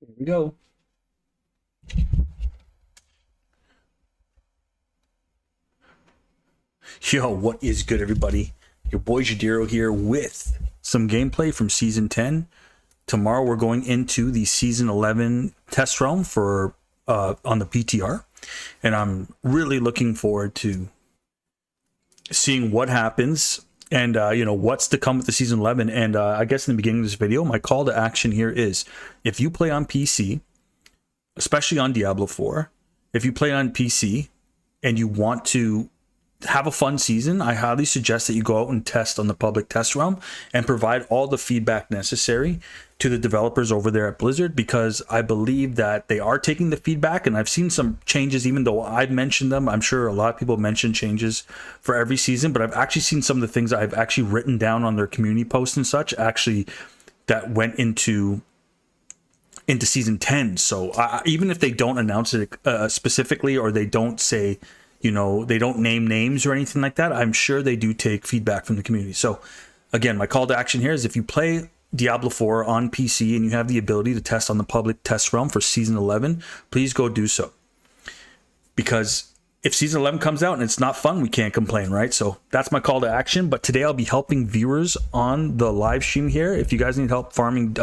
Here we go. Yo, what is good, everybody? Your boy Jdiroe here with some gameplay from Season 10. Tomorrow we're going into the Season 11 test realm for on the PTR. And I'm really looking forward to seeing what happens and what's to come with the Season 11. And I guess in the beginning of this video, my call to action here is, if you play on PC, especially on Diablo 4, if you play on PC and you want to have a fun season, I highly suggest that you go out and test on the public test realm and provide all the feedback necessary to the developers over there at Blizzard, because I believe that they are taking the feedback, and I've seen some changes. Even though I've mentioned them, I'm sure a lot of people mention changes for every season, but I've actually seen some of the things I've actually written down on their community posts and such actually that went into Season 10. So even if they don't announce it specifically, or they don't say, they don't name names or anything like that, I'm sure they do take feedback from the community. So again, my call to action here is, if you play Diablo 4 on PC and you have the ability to test on the public test realm for Season 11, please go do so. Because if Season 11 comes out and it's not fun, we can't complain, right? So that's my call to action. But today I'll be helping viewers on the live stream here. If you guys need help farming,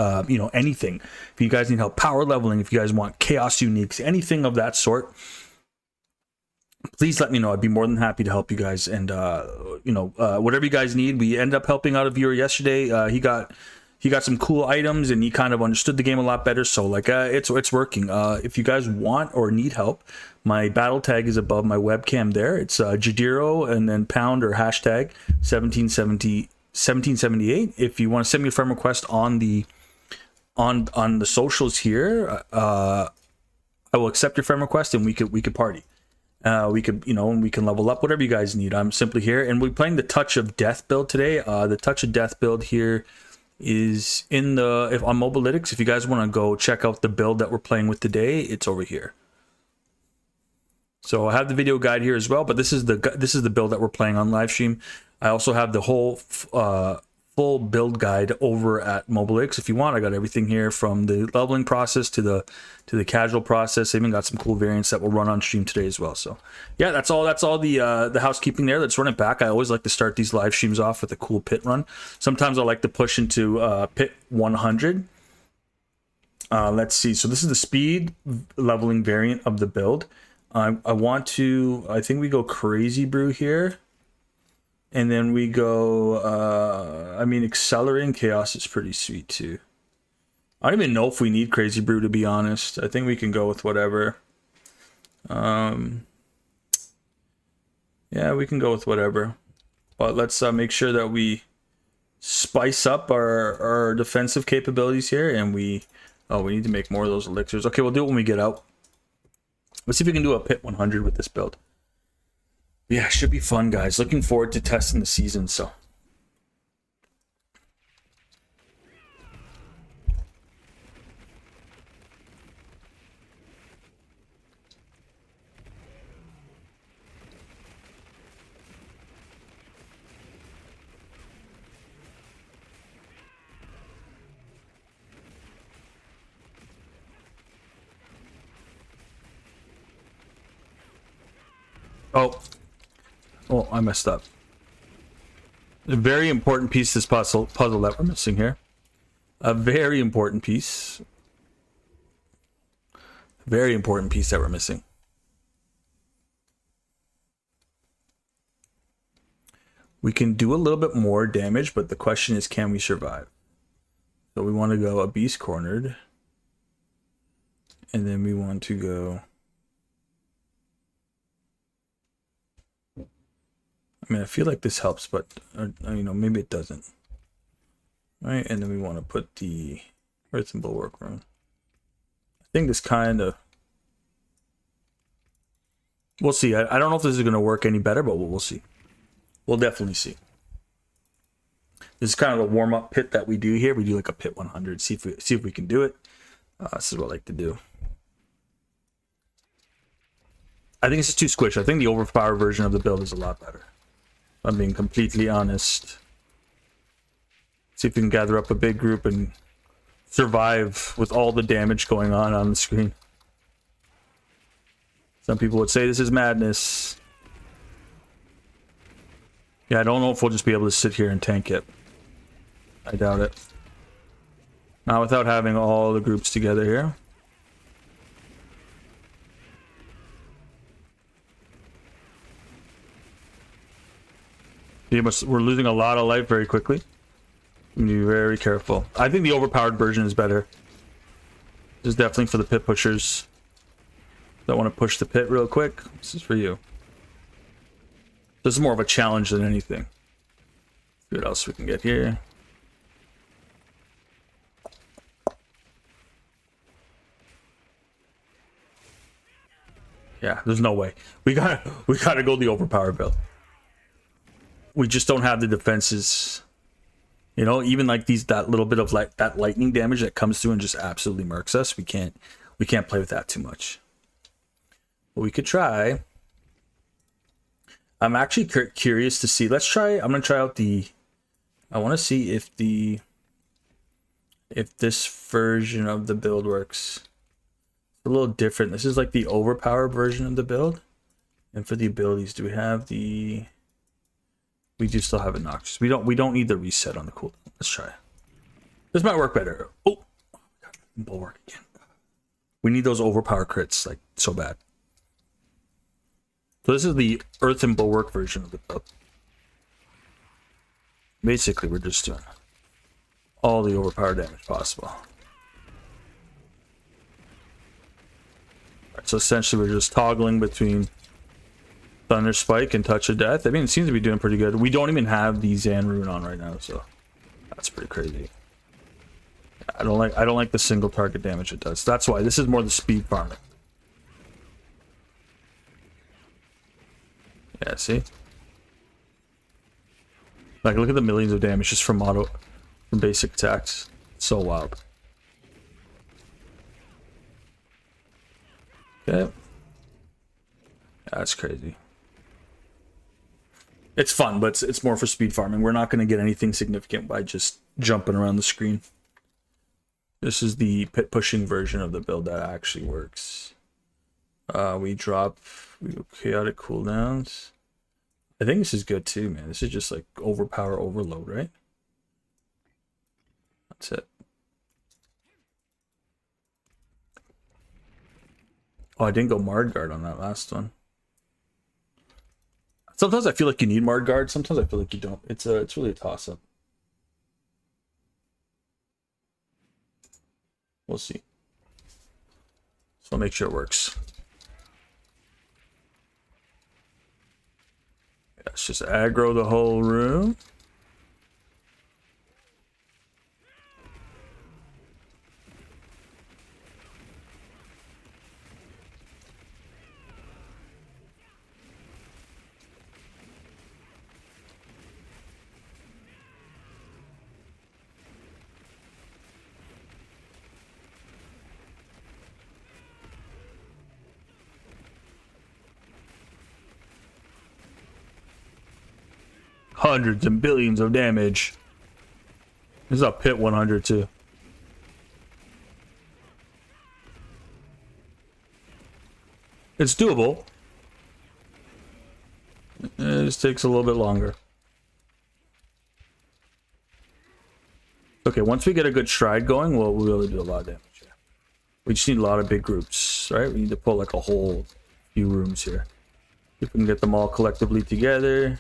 anything, if you guys need help power leveling, if you guys want chaos uniques, anything of that sort, please let me know. I'd be more than happy to help you guys. And whatever you guys need. We ended up helping out a viewer yesterday. He got some cool items, and he kind of understood the game a lot better. So it's working. If you guys want or need help, my battle tag is above my webcam there. It's Jdiroe and then pound or hashtag 1778. If you want to send me a friend request on the socials here, I will accept your friend request, and we could party. We could, and we can level up, whatever you guys need. I'm simply here, and we're playing the Touch of Death build today. The Touch of Death build here is on Mobalytics. If you guys want to go check out the build that we're playing with today, it's over here. So I have the video guide here as well, but this is the build that we're playing on live stream. I also have the whole full build guide over at Mobalytics. If you want, I got everything here, from the leveling process to the casual process. I even got some cool variants that will run on stream today as well. So yeah, that's all the housekeeping there. Let's run it back. I always like to start these live streams off with a cool pit run. Sometimes I like to push into pit 100. Let's see. So this is the speed leveling variant of the build. I think we go Crazy Brew here. And then we go, Accelerating Chaos is pretty sweet too. I don't even know if we need Crazy Brew, to be honest. I think we can go with whatever. Yeah, we can go with whatever. But let's make sure that we spice up our defensive capabilities here. And we need to make more of those elixirs. Okay, we'll do it when we get out. Let's see if we can do a pit 100 with this build. Yeah, should be fun, guys. Looking forward to testing the season. So I messed up. A very important piece, this puzzle that we're missing here. A very important piece. Very important piece that we're missing. We can do a little bit more damage, but the question is, can we survive? So we want to go a beast cornered. And then we want to go... I feel like this helps, but maybe it doesn't. Right, and then we want to put the Earth and Bulwark rune. I think this kind of... We'll see. I don't know if this is going to work any better, but we'll see. We'll definitely see. This is kind of a warm-up pit that we do here. We do like a pit 100. See if we can do it. This is what I like to do. I think it's just too squished. I think the overpowered version of the build is a lot better, if I'm being completely honest. See if we can gather up a big group and survive with all the damage going on the screen. Some people would say this is madness. Yeah, I don't know if we'll just be able to sit here and tank it. I doubt it. Not without having all the groups together here. We're losing a lot of life very quickly. Be very careful. I think the overpowered version is better. This is definitely for the pit pushers that want to push the pit real quick. This is for you. This is more of a challenge than anything. See what else we can get here. Yeah, there's no way. We gotta go the overpowered build. We just don't have the defenses. You know, even like that little bit of that lightning damage that comes through and just absolutely murks us. We can't play with that too much. But we could try. I'm actually curious to see. Let's try. I'm gonna try out the. I want to see if this version of the build works. It's a little different. This is like the overpowered version of the build. And for the abilities, do we have the? We do still have it noxious. We don't need the reset on the cooldown. Let's try. This might work better. Oh, God, bulwark again. We need those overpower crits like so bad. So this is the Earth and Bulwark version of the build. Basically, we're just doing all the overpower damage possible. Right, so essentially, we're just toggling between Thunder Spike and Touch of Death. I mean, it seems to be doing pretty good. We don't even have the Zan rune on right now, so that's pretty crazy. I don't like the single target damage it does. That's why this is more the speed farming. Yeah, see? Like, look at the millions of damage just from basic attacks. It's so wild. Okay. Yeah, that's crazy. It's fun, but it's more for speed farming. We're not going to get anything significant by just jumping around the screen. This is the pit pushing version of the build that actually works. We drop chaotic cooldowns. I think this is good too, man. This is just like overpower overload, right? That's it. Oh, I didn't go Mardguard on that last one. Sometimes I feel like you need Mardguard. Sometimes I feel like you don't. It's really a toss-up. We'll see. So I'll make sure it works. Let's just aggro the whole room. Hundreds and billions of damage. This is a pit 100 too. It's doable. It just takes a little bit longer. Okay, once we get a good stride going, we'll be able to do a lot of damage. Yeah. We just need a lot of big groups, right? We need to pull like a whole few rooms here. If we can get them all collectively together.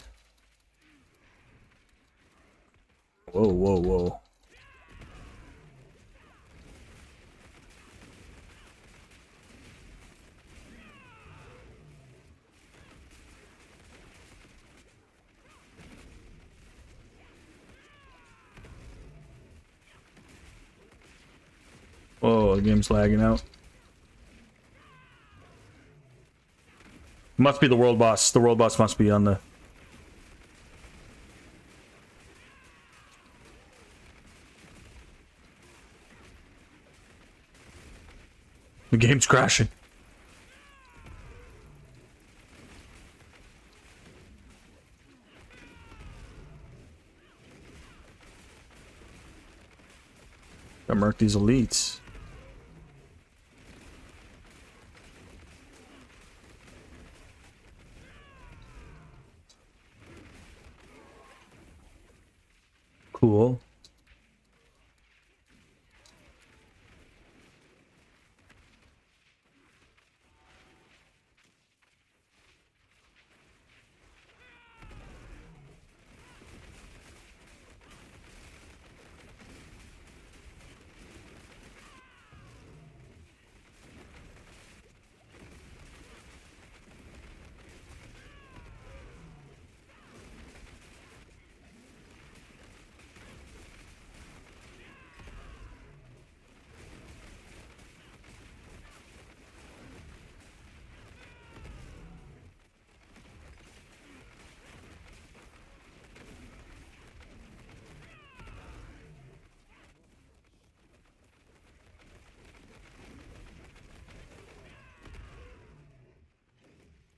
Whoa, whoa, whoa. Whoa, the game's lagging out. Must be the world boss. The world boss must be on the... The game's crashing. Got mark these elites. Cool.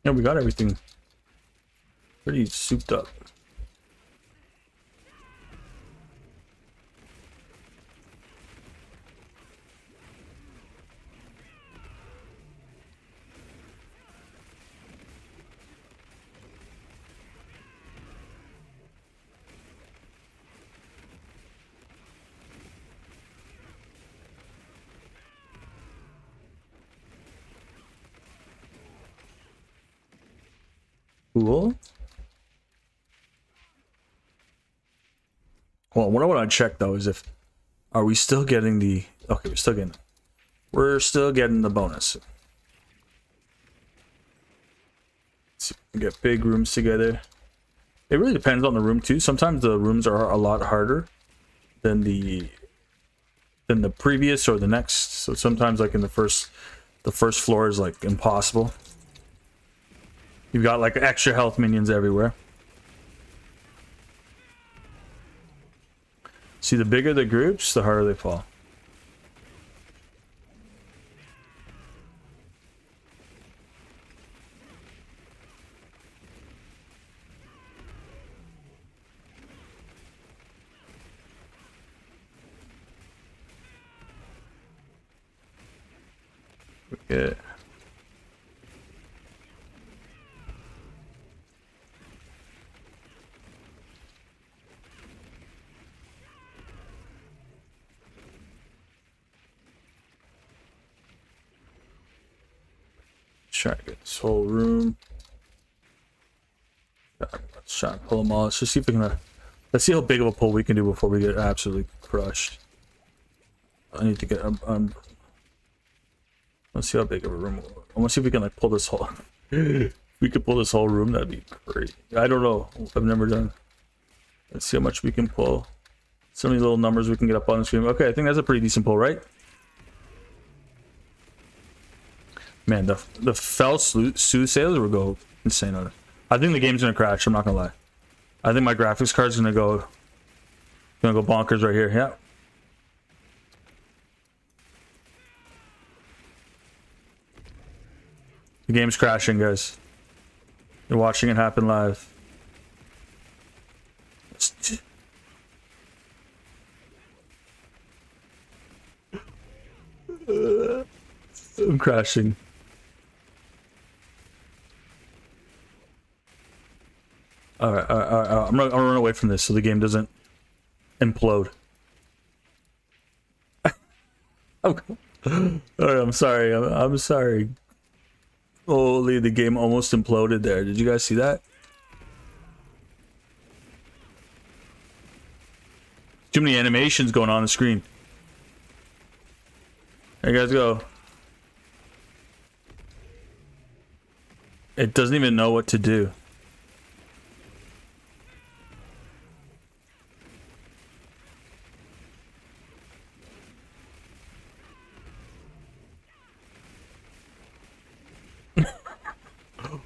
Yeah, we got everything pretty souped up. Cool. Well, what I want to check though is if are we still getting the okay, we're still getting the bonus. Let's see if we can get big rooms together. It really depends on the room too. Sometimes the rooms are a lot harder than the previous or the next. So sometimes like in the first floor is like impossible. You've got like extra health minions everywhere. See, the bigger the groups, the harder they fall. Okay. Try to get this whole room. Let's try and pull them all. Let's just see if we can. Let's see how big of a pull we can do before we get absolutely crushed. I need to get. Let's see how big of a room. I want to see if we can like pull this whole. If we could pull this whole room, that'd be great. I don't know. I've never done. Let's see how much we can pull. So many little numbers we can get up on the screen. Okay, I think that's a pretty decent pull, right? Man, the fell soothsayers will go insane on it. I think the game's gonna crash. I'm not gonna lie. I think my graphics card's gonna go bonkers right here. Yeah. The game's crashing, guys. You're watching it happen live. I'm crashing. Alright. I'm gonna run away from this so the game doesn't implode. Alright, I'm sorry. I'm sorry. Holy, the game almost imploded there. Did you guys see that? Too many animations going on the screen. There you guys go. It doesn't even know what to do.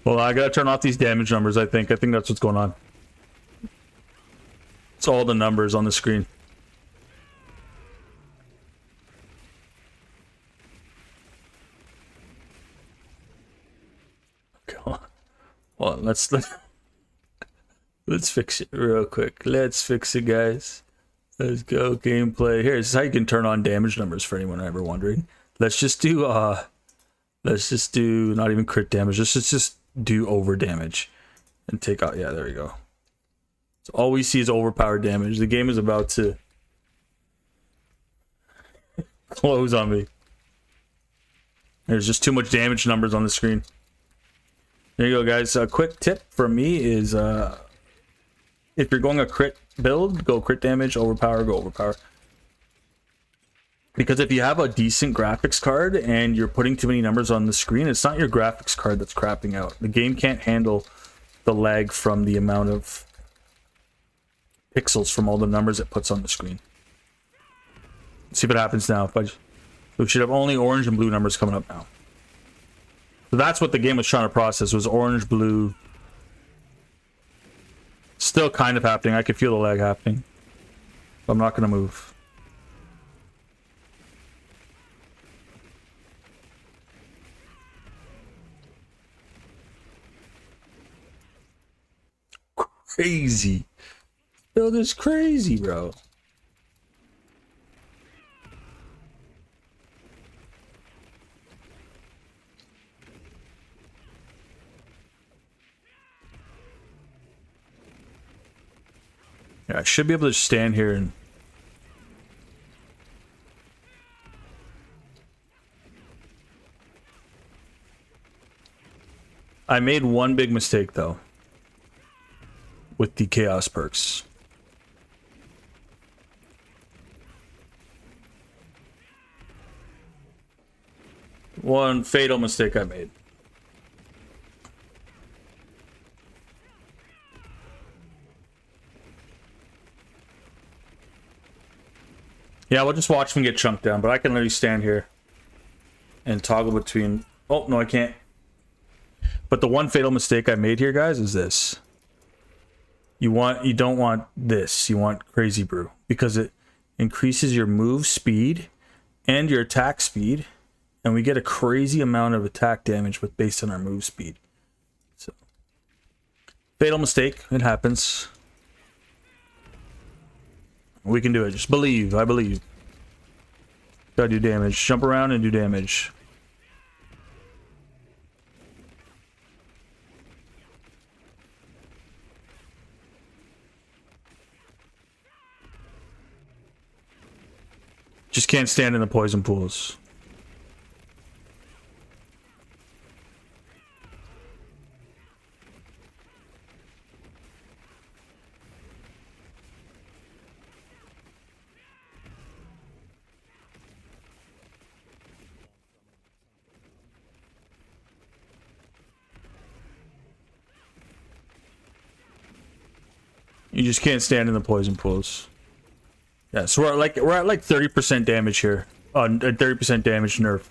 Well, I gotta turn off these damage numbers, I think. I think that's what's going on. It's all the numbers on the screen. Well, let's fix it real quick. Let's fix it, guys. Let's go gameplay. Here, this is how you can turn on damage numbers for anyone ever wondering. Let's just do not even crit damage. Let's just do over damage and take out. Yeah, there we go. So all we see is overpowered damage. The game is about to close on me. There's just too much damage numbers on the screen. There you go, guys. A quick tip from me is if you're going a crit build, go crit damage, overpower, go overpower. Because if you have a decent graphics card and you're putting too many numbers on the screen, it's not your graphics card that's crapping out. The game can't handle the lag from the amount of pixels from all the numbers it puts on the screen. Let's see what happens now. We should have only orange and blue numbers coming up now. So that's what the game was trying to process, was orange, blue. Still kind of happening. I can feel the lag happening. But I'm not going to move. Crazy. Build is crazy, bro. Yeah, I should be able to stand here and... I made one big mistake, though. With the chaos perks. One fatal mistake I made. Yeah, we'll just watch him get chunked down, but I can literally stand here and toggle between... Oh, no, I can't. But the one fatal mistake I made here, guys, is this. You don't want this. You want Crazy Brew, because it increases your move speed and your attack speed, and we get a crazy amount of attack damage based on our move speed. So, fatal mistake. It happens. We can do it. Just believe. I believe. Gotta do damage. Jump around and do damage. Just can't stand in the poison pools. You just can't stand in the poison pools. Yeah, so we're at like 30% damage here. 30% damage nerf,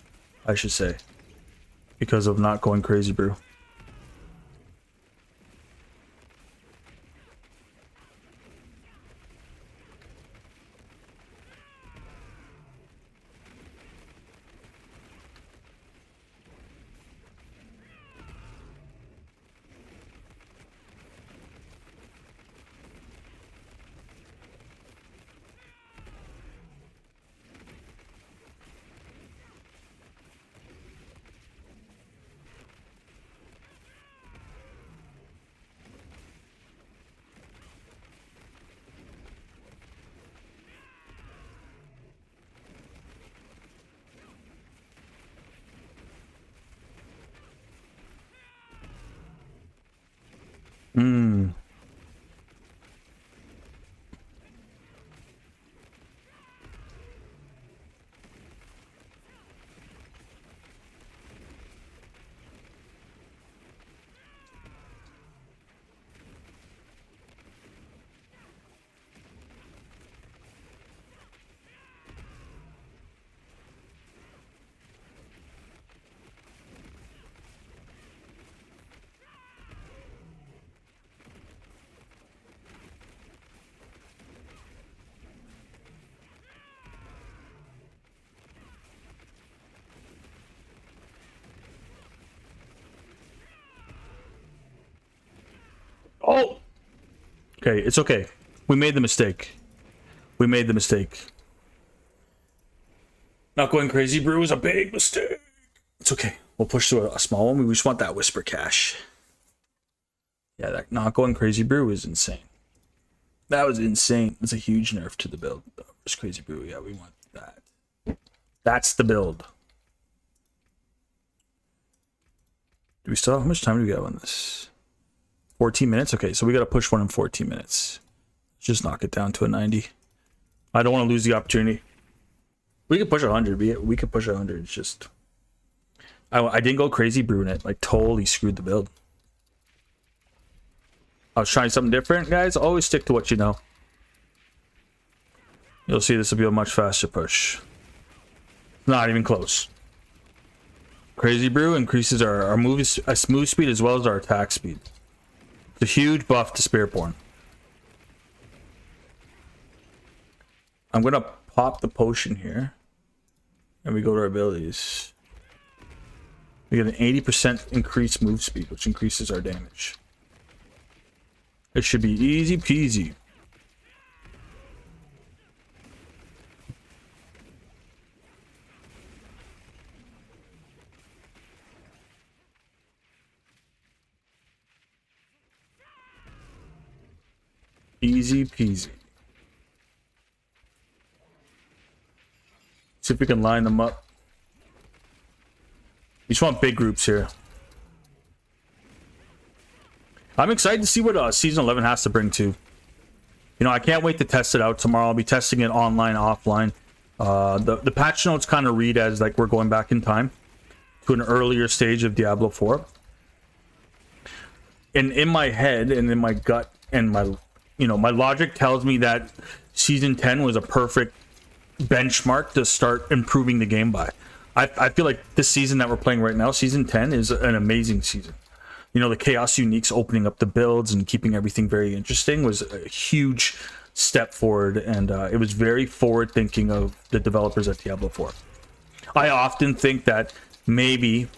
I should say. Because of not going Crazy Brew. Hmm. Oh! Okay, it's okay. We made the mistake. We made the mistake. Not going crazy brew is a big mistake. It's okay. We'll push to a small one. We just want that whisper cash. Yeah, that not going crazy brew is insane. That was insane. It's a huge nerf to the build. Just crazy brew. Yeah, we want that. That's the build. Do we still have, how much time do we have on this? 14 minutes? Okay, so we got to push one in 14 minutes. Just knock it down to a 90. I don't want to lose the opportunity. We could push 100. We could push 100. It's just... I didn't go crazy brewing it. Like, totally screwed the build. I was trying something different, guys. Always stick to what you know. You'll see this will be a much faster push. Not even close. Crazy brew increases our move speed as well as our attack speed. It's a huge buff to Spiritborn. I'm gonna pop the potion here, and we go to our abilities. We get an 80% increased move speed, which increases our damage. It should be easy peasy. Easy peasy. See if we can line them up. You just want big groups here. I'm excited to see what Season 11 has to bring to. You know, I can't wait to test it out tomorrow. I'll be testing it online, offline. The patch notes kind of read as like we're going back in time to an earlier stage of Diablo 4. And in my head and in my gut and my, you know, my logic tells me that Season 10 was a perfect benchmark to start improving the game by. I feel like this season that we're playing right now, Season 10, is an amazing season. You know, the Chaos Uniques opening up the builds and keeping everything very interesting was a huge step forward, and it was very forward thinking of the developers at Diablo 4. I often think that maybe,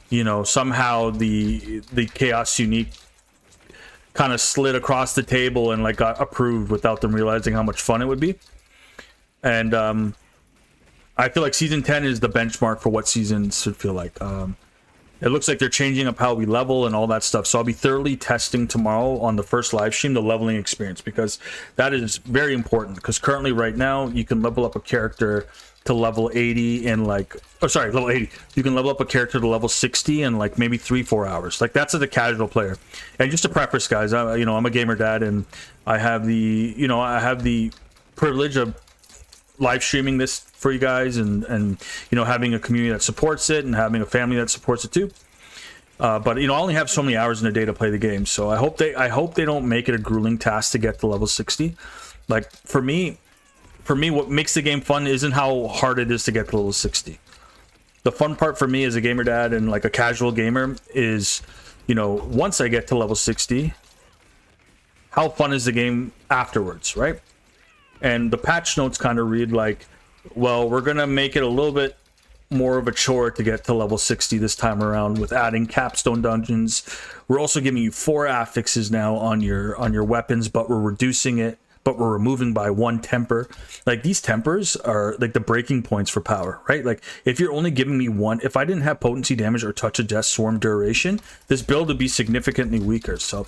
you know, somehow the Chaos Unique kind of slid across the table and like got approved without them realizing how much fun it would be. And I feel like Season 10 is the benchmark for what seasons should feel like. It looks like they're changing up how we level and all that stuff. So I'll be thoroughly testing tomorrow on the first live stream the leveling experience, because that is very important. Because currently right now you can level up a character to level 80 in like, oh sorry, level 80. You can level up a character to level 60 in like maybe 3-4 hours. Like that's as a casual player. And just to preface, guys, you know, I'm a gamer dad, and I have the privilege of live streaming this for you guys, and you know, having a community that supports it and having a family that supports it too. But you know, I only have so many hours in a day to play the game, so I hope they don't make it a grueling task to get to level 60. Like for me, what makes the game fun isn't how hard it is to get to level 60. The fun part for me as a gamer dad and like a casual gamer is, you know, once I get to level 60, how fun is the game afterwards, right? And the patch notes kind of read like, well, we're going to make it a little bit more of a chore to get to level 60 this time around with adding capstone dungeons. We're also giving you 4 affixes now on your weapons, but we're reducing it, but we're removing by 1 temper. Like these tempers are like the breaking points for power, right? Like if you're only giving me 1, if I didn't have potency damage or touch of death swarm duration, this build would be significantly weaker. So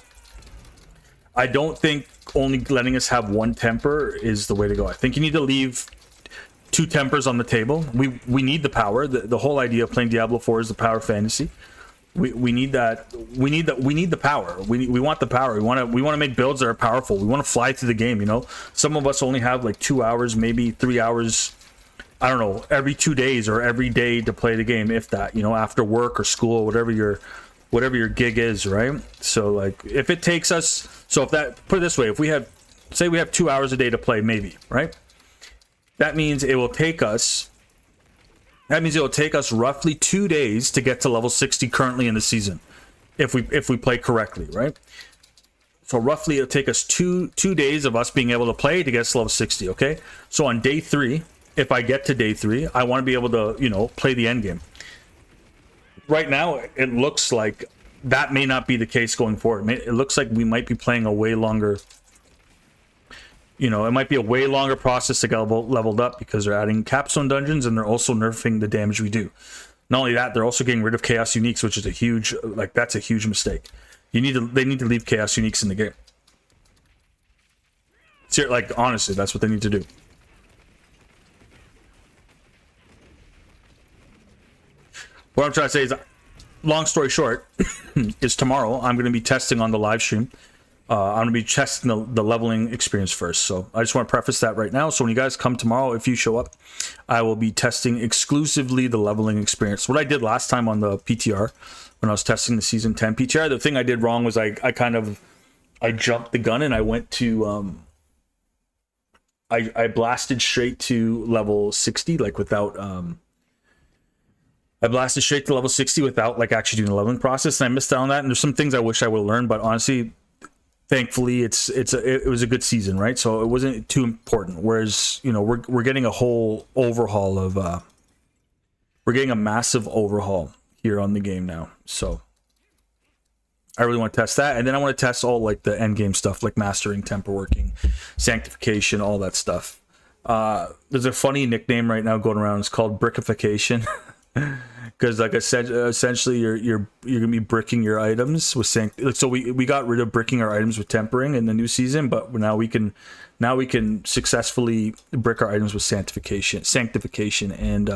I don't think only letting us have 1 temper is the way to go. I think you need to leave 2 tempers on the table. We need the power. The whole idea of playing Diablo 4 is the power fantasy. We need that. We need the power. We want the power. We want to make builds that are powerful. We want to fly through the game. You know, some of us only have like 2 hours, maybe 3 hours. I don't know, every 2 days or every day to play the game, if that. You know, after work or school, whatever your gig is, right? So like if it takes us, so if that, put it this way, if we have, say we have 2 hours a day to play, maybe, right? That means it will take us roughly 2 days to get to level 60 currently in the season, if we play correctly, right? So roughly it'll take us two days of us being able to play to get to level 60. Okay, so on day 3, if I get to day 3, I want to be able to, you know, play the end game. Right now it looks like that may not be the case going forward. It looks like we might be playing a way longer you know, it might be a way longer process to get leveled up because they're adding capstone dungeons and they're also nerfing the damage we do. Not only that, they're also getting rid of chaos uniques, which is a huge, like, that's a huge mistake. They need to leave chaos uniques in the game. So, like, honestly, that's what they need to do. What I'm trying to say is, long story short, is tomorrow I'm going to be testing on the live stream. I'm going to be testing the leveling experience first. So I just want to preface that right now. So when you guys come tomorrow, if you show up, I will be testing exclusively the leveling experience. What I did last time on the PTR, when I was testing the Season 10 PTR, the thing I did wrong was I jumped the gun and I went to... I blasted straight to level 60, like without... I blasted straight to level 60 without like actually doing the leveling process, and I missed out on that. And there's some things I wish I would have learned, but honestly, thankfully, it was a good season, right? So it wasn't too important. Whereas, you know, we're getting a whole overhaul of we're getting a massive overhaul here on the game now. So I really want to test that, and then I want to test all like the end game stuff, like mastering, temper working, sanctification, all that stuff. There's a funny nickname right now going around. It's called brickification. Because, like I said, essentially you're gonna be bricking your items with so we got rid of bricking our items with tempering in the new season, but now we can successfully brick our items with sanctification, and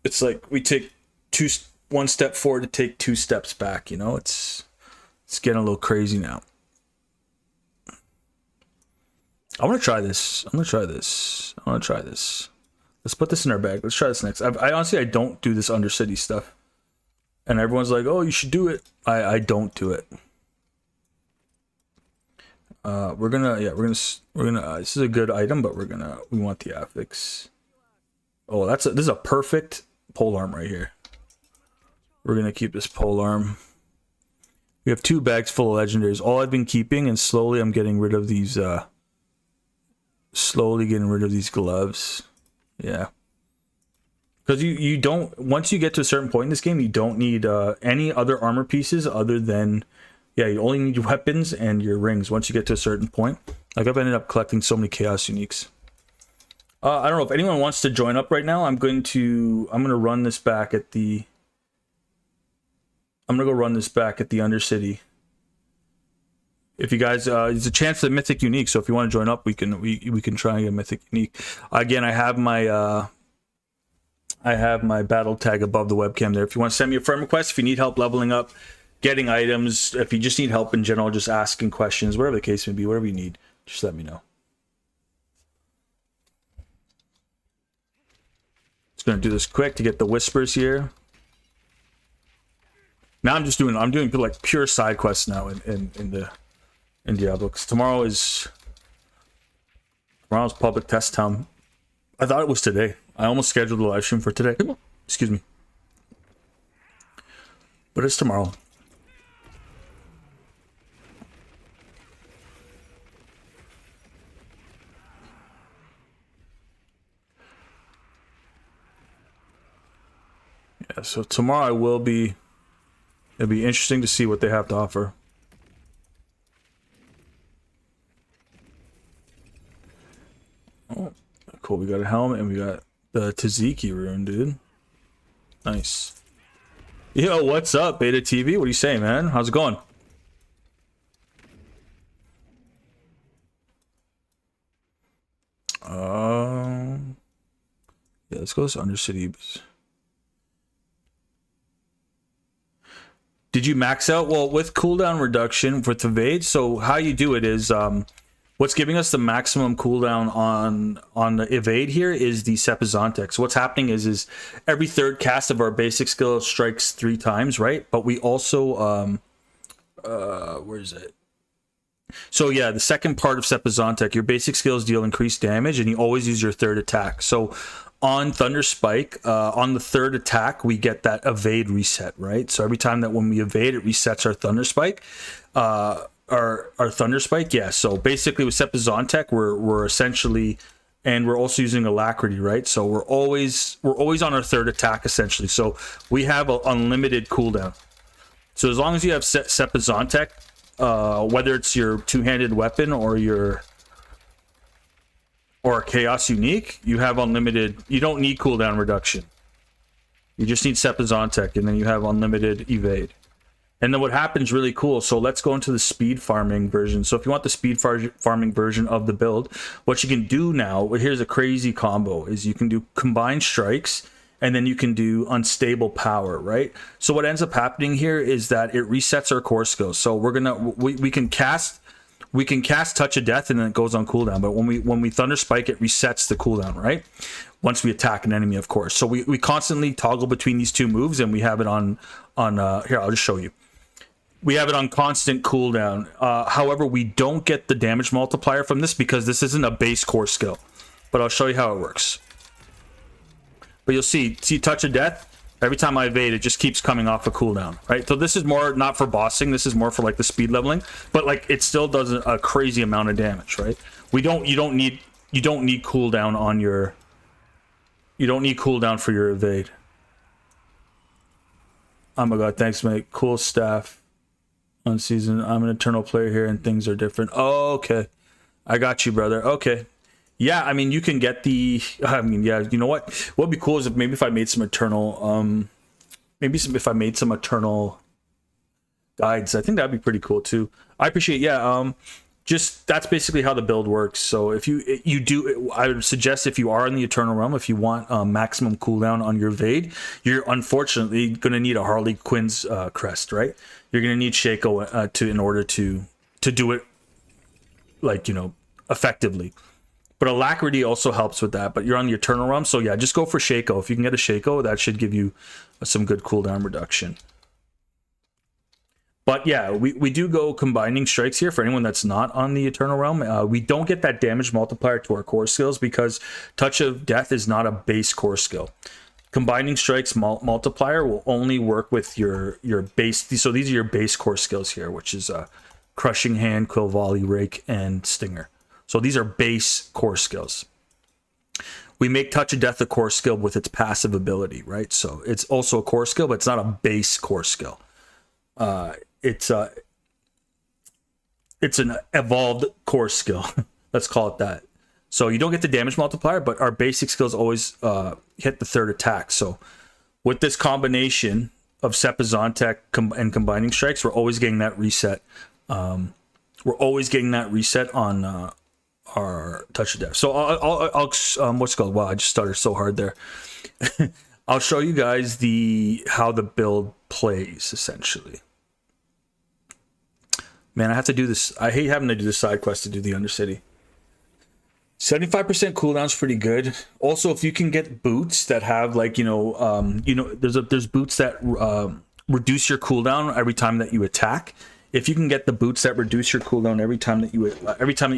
it's like we take one step forward to take 2 steps back. You know, it's getting a little crazy now. I want to try this. Let's put this in our bag. Let's try this next. I honestly, I don't do this Undercity stuff. And everyone's like, oh, you should do it. I don't do it. We're gonna, this is a good item, but we want the affix. Oh, this is a perfect pole arm right here. We're gonna keep this pole arm. We have 2 bags full of legendaries. All I've been keeping, and slowly I'm getting rid of these, gloves. Yeah, because you don't, once you get to a certain point in this game, you don't need any other armor pieces other than, yeah, you only need your weapons and your rings once you get to a certain point. Like, I've ended up collecting so many chaos uniques. I don't know if anyone wants to join up right now. I'm gonna run this back at the Undercity. If you guys, there's a chance at Mythic Unique, so if you want to join up, we can try and get Mythic Unique. Again, I have my battle tag above the webcam there. If you want to send me a friend request, if you need help leveling up, getting items, if you just need help in general, just asking questions, whatever the case may be, whatever you need, just let me know. Just gonna do this quick to get the whispers here. Now I'm doing like pure side quests now in Diablo, because tomorrow's public test time. I thought it was today. I almost scheduled the live stream for today. Excuse me. But it's tomorrow. Yeah, so tomorrow it'll be interesting to see what they have to offer. Oh, cool. We got a helmet and we got the Taziki rune, dude. Nice. Yo, what's up, Beta TV? What are you saying, man? How's it going? Yeah, let's go to Undercity. Did you max out? Well, with cooldown reduction with evade, so how you do it is what's giving us the maximum cooldown on the evade here is the Sepizontek. So what's happening is every third cast of our basic skill strikes 3 times, right? But we also where is it? So yeah, the second part of Sepizontek, your basic skills deal increased damage, and you always use your third attack. So on Thunder Spike, on the third attack, we get that evade reset, right? So every time that when we evade, it resets our Thunder Spike. Our Thunder Spike, yeah. So basically with Sepizontek, we're essentially, and we're also using Alacrity, right? So we're always on our third attack essentially. So we have an unlimited cooldown. So as long as you have Sepizontek, whether it's your two-handed weapon or a chaos unique, you have unlimited. You don't need cooldown reduction. You just need Sepizontek, and then you have unlimited evade. And then what happens really cool, so let's go into the speed farming version. So if you want the speed farming version of the build, what you can do now, here's a crazy combo, is you can do combined strikes, and then you can do unstable power, right? So what ends up happening here is that it resets our core skills. So we can cast Touch of Death, and then it goes on cooldown. But when we Thunder Spike, it resets the cooldown, right? Once we attack an enemy, of course. So we constantly toggle between these two moves, and we have it on here, I'll just show you. We have it on constant cooldown. However, we don't get the damage multiplier from this because this isn't a base core skill. But I'll show you how it works. But you'll see Touch of Death. Every time I evade, it just keeps coming off a cooldown, right? So this is more not for bossing. This is more for like the speed leveling. But like it still does a crazy amount of damage, right? You don't need cooldown on your. You don't need cooldown for your evade. Oh my god! Thanks, mate. Cool staff. On season, I'm an eternal player here, and things are different. Oh, okay, I got you, brother. Okay, yeah. I mean, you can get the. I mean, yeah. You know what? What'd be cool is if I made some eternal. If I made some eternal guides. I think that'd be pretty cool too. I appreciate. Yeah. Just that's basically how the build works. So if you do, I would suggest if you are in the Eternal Realm, if you want maximum cooldown on your evade, you're unfortunately going to need a Harley Quinn's crest, right? You're going to need Shaco in order to do it, like, you know, effectively. But Alacrity also helps with that. But you're on the Eternal Realm, so yeah, just go for Shaco. If you can get a Shaco, that should give you some good cooldown reduction. But yeah, we do go combining strikes here for anyone that's not on the Eternal Realm. We don't get that damage multiplier to our core skills because Touch of Death is not a base core skill. Combining strikes multiplier will only work with your base. So these are your base core skills here, which is Crushing Hand, Quill Volley, Rake, and Stinger. So these are base core skills. We make Touch of Death a core skill with its passive ability, right? So it's also a core skill, but it's not a base core skill. It's an evolved core skill. Let's call it that. So you don't get the damage multiplier, but our basic skills always hit the third attack. So with this combination of Sepizontek and combining strikes, we're always getting that reset. We're always getting that reset on our Touch of Death. So I'll what's it called? Wow, I just stuttered so hard there. I'll show you guys how the build plays essentially. Man, I have to do this. I hate having to do the side quest to do the Undercity. 75% cooldown's pretty good. Also, if you can get boots that have like, there's boots that reduce your cooldown every time that you attack. If you can get the boots that reduce your cooldown every time that you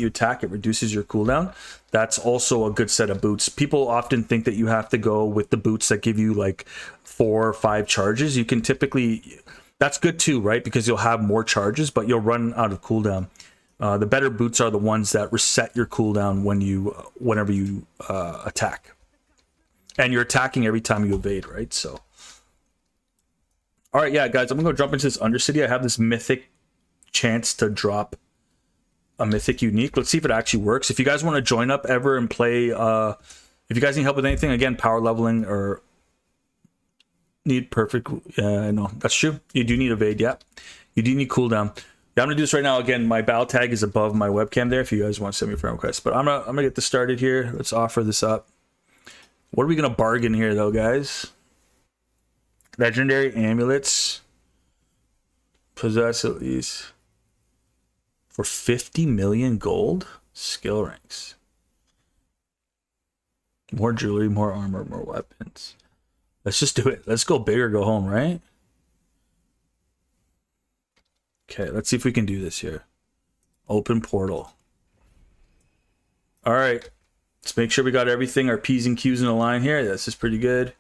attack, it reduces your cooldown. That's also a good set of boots. People often think that you have to go with the boots that give you like 4 or 5 charges. You can typically. That's good too, right? Because you'll have more charges, but you'll run out of cooldown. The better boots are the ones that reset your cooldown whenever you attack. And you're attacking every time you evade, right? So, all right, yeah, guys, I'm gonna go jump into this Undercity. I have this mythic chance to drop a mythic unique. Let's see if it actually works. If you guys want to join up ever and play, if you guys need help with anything, again, power leveling or need perfect. Yeah, I know that's true. You do need evade. Yeah, you do need cooldown. Yeah, I'm gonna do this right now. Again, my battle tag is above my webcam there. If you guys want to send me a friend request, but I'm gonna get this started here. Let's offer this up. What are we gonna bargain here, though, guys? Legendary amulets. Possess at least for 50 million gold. Skill ranks. More jewelry, more armor, more weapons. Let's just do it. Let's go big or go home, right? Okay, let's see if we can do this here. Open portal. All right. Let's make sure we got everything. Our P's and Q's in a line here. This is pretty good.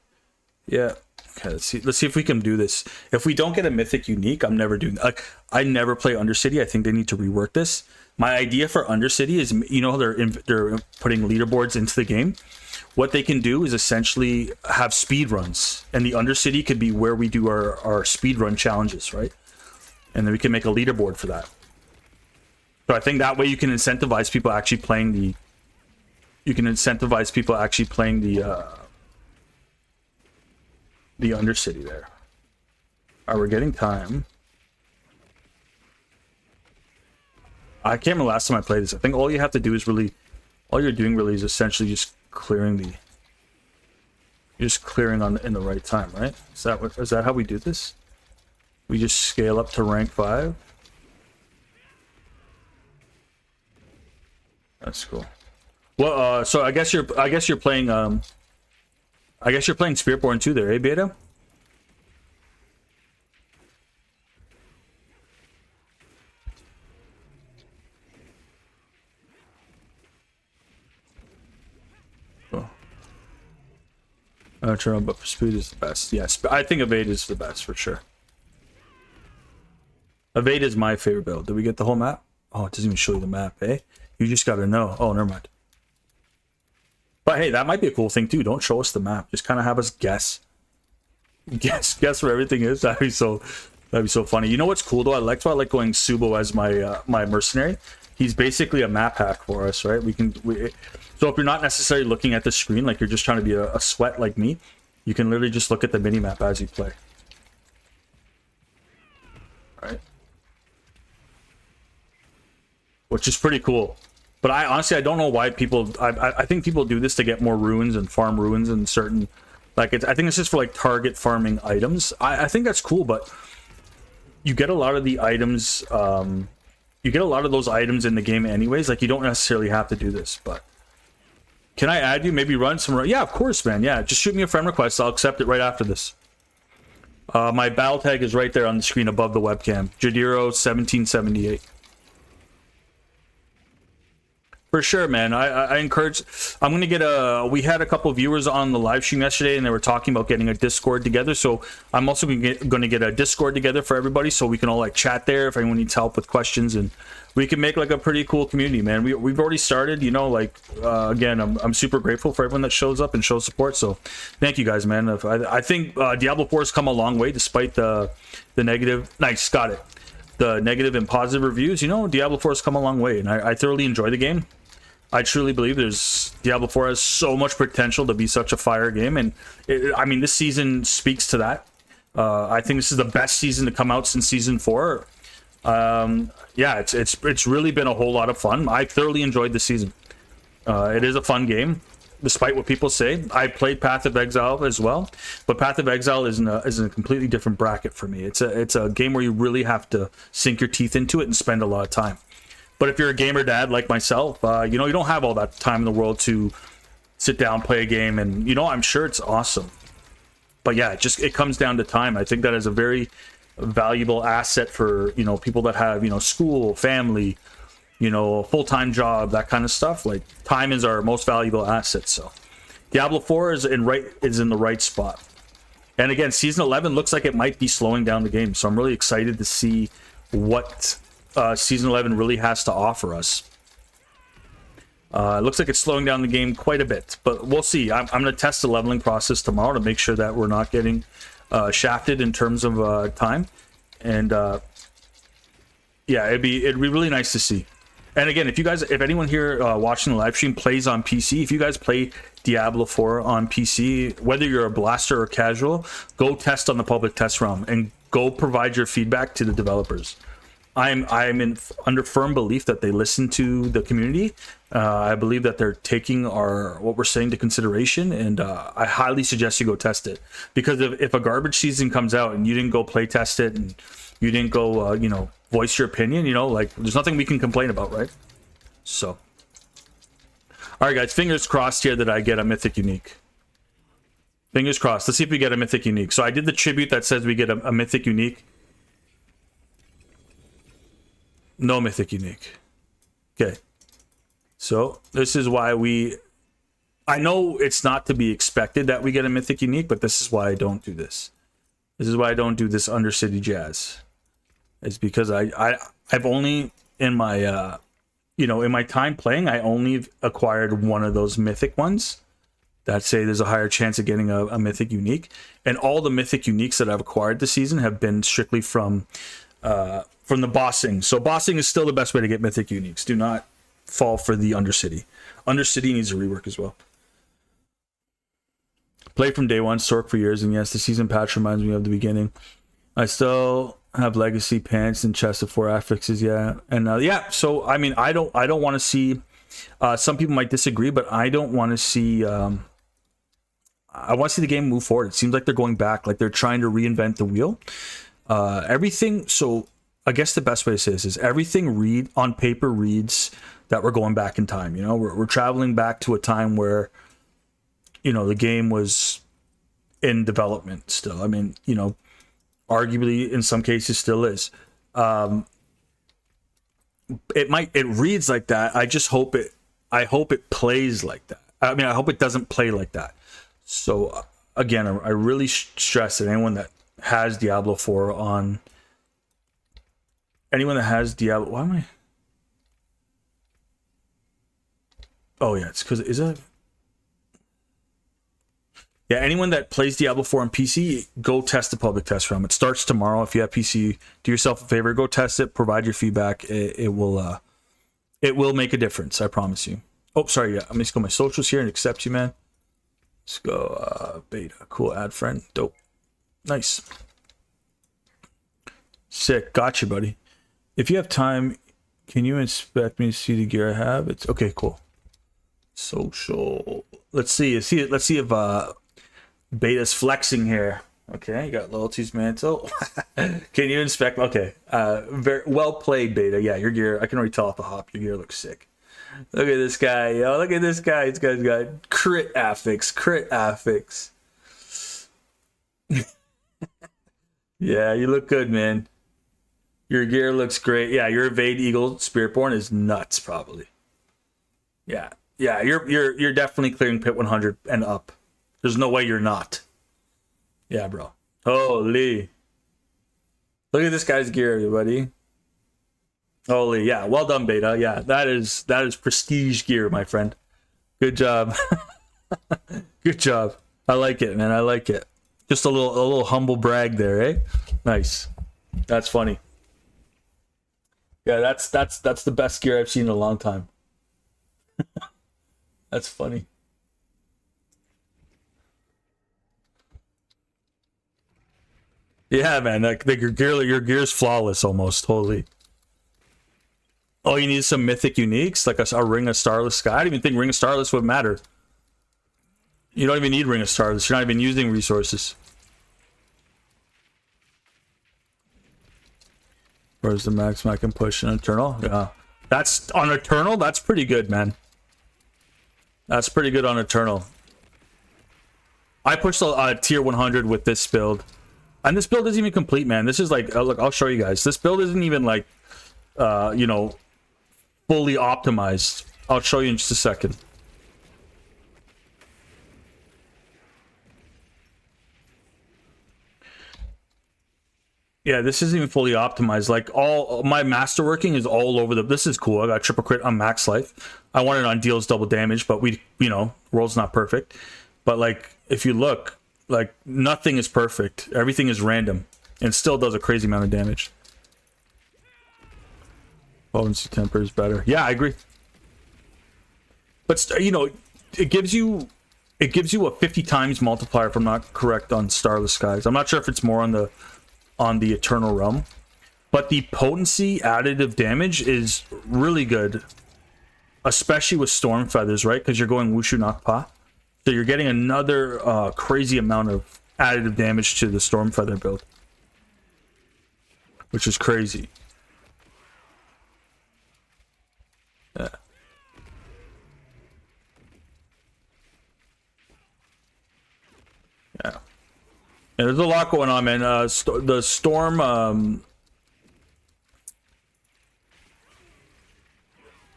Yeah. Okay, let's see if we can do this. If we don't get a mythic unique, I'm never doing that. Like, I never play Undercity. I think they need to rework this. My idea for Undercity is, they're putting leaderboards into the game. What they can do is essentially have speed runs, and the Undercity could be where we do our speed run challenges, right? And then we can make a leaderboard for that. So I think that way you can incentivize people actually playing the. You can incentivize people actually playing the Undercity there. All right, we're getting time. I can't remember the last time I played this. I think all you have to do is really, all you're doing really is essentially just clearing the. You're just clearing on in the right time, right? Is that how we do this? We just scale up to rank 5. That's cool. Well, so I guess you're playing Spiritborn too there, eh, Beta? Turn but speed is the best. Yes, I think evade is the best for sure. Evade is my favorite build. Did we get the whole map? Oh, it doesn't even show you the map, eh? You just gotta know. Oh, never mind. But hey, that might be a cool thing too. Don't show us the map. Just kind of have us guess where everything is. That'd be so funny. You know what's cool though? I like going Subo as my my mercenary. He's basically a map hack for us, right? So if you're not necessarily looking at the screen, like you're just trying to be a sweat like me, you can literally just look at the mini map as you play. Right? Which is pretty cool. But I honestly, I don't know why people. I think people do this to get more ruins and farm ruins in certain. Like I think it's just for like target farming items. I think that's cool, but you get a lot of the items. You get a lot of those items in the game anyways. Like you don't necessarily have to do this, but. Can I add you? Maybe run some... Yeah, of course, man. Yeah, just shoot me a friend request. I'll accept it right after this. My battle tag is right there on the screen above the webcam. Jdiroe 1778. For sure, man. I encourage... I'm going to get a... We had a couple of viewers on the live stream yesterday, and they were talking about getting a Discord together. So I'm also going to get a Discord together for everybody, so we can all like chat there if anyone needs help with questions, and we can make like a pretty cool community, man. We've already started, you know. Like again, I'm super grateful for everyone that shows up and shows support. So thank you guys, man. I think Diablo 4 has come a long way despite the negative. Nice, got it. The negative and positive reviews. You know, Diablo 4 has come a long way, and I thoroughly enjoy the game. I truly believe Diablo 4 has so much potential to be such a fire game, and I mean, this season speaks to that. I think this is the best season to come out since season 4. Yeah, it's really been a whole lot of fun. I thoroughly enjoyed the season. It is a fun game, despite what people say. I played Path of Exile as well, but Path of Exile is in a completely different bracket for me. It's a game where you really have to sink your teeth into it and spend a lot of time. But if you're a gamer dad like myself, you know, you don't have all that time in the world to sit down, play a game, and, you know, I'm sure it's awesome. But yeah, it comes down to time. I think that is a very valuable asset for, you know, people that have, you know, school, family, you know, a full-time job, that kind of stuff. Like, time is our most valuable asset. So Diablo 4 is in the right spot. And again, season 11 looks like it might be slowing down the game. So I'm really excited to see what season 11 really has to offer us. It looks like it's slowing down the game quite a bit, but we'll see. I'm going to test the leveling process tomorrow to make sure that we're not getting shafted in terms of time. And yeah, it'd be really nice to see. And again, if anyone here watching the live stream plays on PC, if you guys play Diablo 4 on PC, whether you're a blaster or casual, go test on the public test realm and go provide your feedback to the developers. I'm under firm belief that they listen to the community. I believe that they're taking what we're saying to consideration, and I highly suggest you go test it. Because if a garbage season comes out and you didn't go play test it and you didn't go, you know, voice your opinion, you know, like, there's nothing we can complain about, right? So, all right, guys, fingers crossed here that I get a mythic unique. Fingers crossed. Let's see if we get a mythic unique. So I did the tribute that says we get a mythic unique. No mythic unique. Okay. So this is why I know it's not to be expected that we get a mythic unique, but this is why I don't do this. This is why I don't do this Undercity Jazz. It's because I've only in my you know, in my time playing, I only acquired one of those mythic ones that say there's a higher chance of getting a mythic unique, and all the mythic uniques that I've acquired this season have been strictly from from the bossing. So bossing is still the best way to get mythic uniques. Do not fall for the Undercity. Undercity needs a rework as well. Play from day one, Sork for years, and yes, the season patch reminds me of the beginning. I still have legacy pants and chest of 4 affixes, yeah. And yeah, so I mean, I don't want to see, some people might disagree, but I don't want to see, I want to see the game move forward. It seems like they're going back, like they're trying to reinvent the wheel. Everything, so I guess the best way to say this is everything on paper reads that we're going back in time. You know, we're traveling back to a time where, you know, the game was in development still. I mean, you know, arguably in some cases still is. It reads like that. I hope it plays like that. I mean, I hope it doesn't play like that. So again, I really stress that anyone that has Diablo 4 on, anyone that has Diablo, why am I? Oh yeah, it's because, is it? Yeah, anyone that plays Diablo 4 on PC, go test the public test realm. It starts tomorrow. If you have PC, do yourself a favor, go test it, provide your feedback. It will make a difference, I promise you. Oh, sorry, yeah, I'm just go my socials here and accept you, man. Let's go beta. Cool, add friend. Dope. Nice. Sick. Gotcha, buddy. If you have time, can you inspect me to see the gear I have? It's okay, cool. Social. Let's see if Beta's flexing here. Okay, you got loyalties mantle. Can you inspect? Okay, very well played, Beta. Yeah, your gear, I can already tell off the hop, your gear looks sick. Look at this guy, yo. Look at this guy. This guy's got crit affix. Yeah, you look good, man. Your gear looks great. Yeah, your Evade Eagle Spiritborn is nuts, probably. Yeah, you're definitely clearing pit 100 and up. There's no way you're not. Yeah, bro. Holy. Look at this guy's gear, everybody. Holy, yeah. Well done, Beta. Yeah, that is prestige gear, my friend. Good job. Good job. I like it, man. I like it. Just a little humble brag there, eh? Nice. That's funny. Yeah, that's the best gear I've seen in a long time. That's funny. Yeah, man, like your gear's flawless almost. Holy. Oh, you need some mythic uniques, like a Ring of Starless Sky. I didn't even think Ring of Starless would matter. You don't even need Ring of Starless. You're not even using resources. Where's the maximum I can push in Eternal? Yeah. That's on Eternal, that's pretty good, man. That's pretty good on Eternal. I pushed a tier 100 with this build. And this build isn't even complete, man. This is like, look, I'll show you guys. This build isn't even like, you know, fully optimized. I'll show you in just a second. Yeah, this isn't even fully optimized. Like all my masterworking is all over this is cool. I got triple crit on max life. I want it on deals double damage, but you know, world's not perfect. But like, if you look, like nothing is perfect. Everything is random and still does a crazy amount of damage. Potency temper is better. Yeah, I agree. But you know, it gives you a 50 times multiplier if I'm not correct on Starless Skies. I'm not sure if it's more on the Eternal Realm, but the potency additive damage is really good, especially with Storm Feathers, right? Because you're going Wushu Nakpa. So you're getting another crazy amount of additive damage to the Storm Feather build, which is crazy. Yeah. Yeah. Yeah, there's a lot going on, man. The Storm...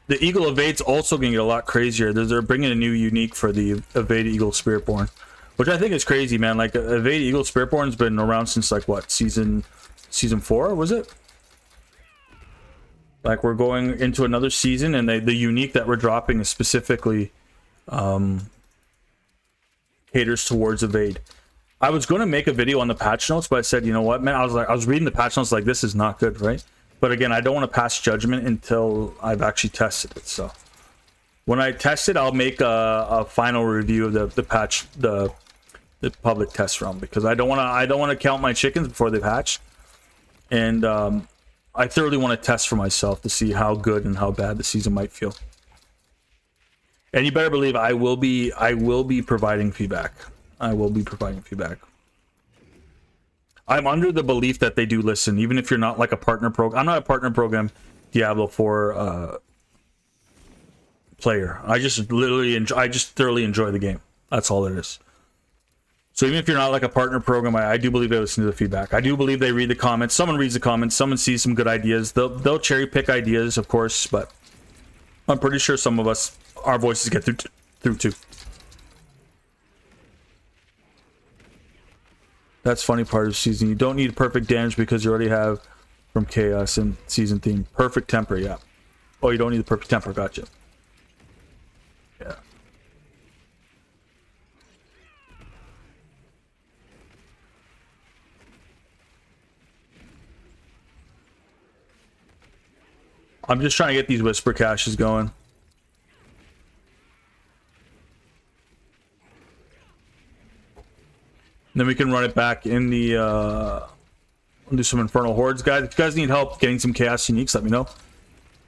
the Eagle Evade's also going to get a lot crazier. They're bringing a new unique for the Evade Eagle Spiritborn, which I think is crazy, man. Like, Evade Eagle Spiritborn's been around since, like, what, season 4, was it? Like, we're going into another season, and the unique that we're dropping is specifically caters towards Evade. I was going to make a video on the patch notes, but I said, you know what, man, I was reading the patch notes like, this is not good, right? But again, I don't want to pass judgment until I've actually tested it. So when I test it, I'll make a final review of the patch, the public test realm, because I don't want to count my chickens before they've hatched. And I thoroughly want to test for myself to see how good and how bad the season might feel. And you better believe I will be providing feedback. I will be providing feedback. I'm under the belief that they do listen, even if you're not like a partner program. I'm not a partner program Diablo 4 player. I just thoroughly enjoy the game. That's all it is. So even if you're not like a partner program, I do believe they listen to the feedback. I do believe they read the comments. Someone reads the comments. Someone sees some good ideas. They'll cherry pick ideas, of course, but I'm pretty sure some of us, our voices get through too. That's funny part of the season. You don't need perfect damage because you already have from chaos and season theme. Perfect temper, yeah. Oh, you don't need the perfect temper. Gotcha. Yeah. I'm just trying to get these whisper caches going. Then we can run it back in the do some Infernal Hordes, guys. If you guys need help getting some Chaos Uniques, let me know.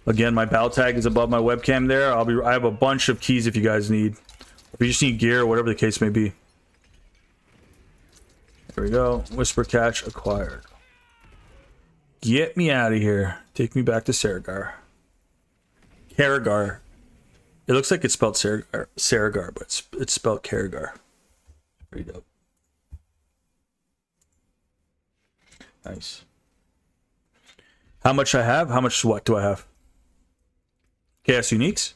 Again, my battle tag is above my webcam there. I have a bunch of keys if you guys need. If you just need gear or whatever the case may be. There we go. Whisper cache acquired. Get me out of here. Take me back to Saragar. Karagar. It looks like it's spelled Saragar, but it's spelled Karagar. There you go. Nice. How much I have? How much what do I have? Chaos Uniques?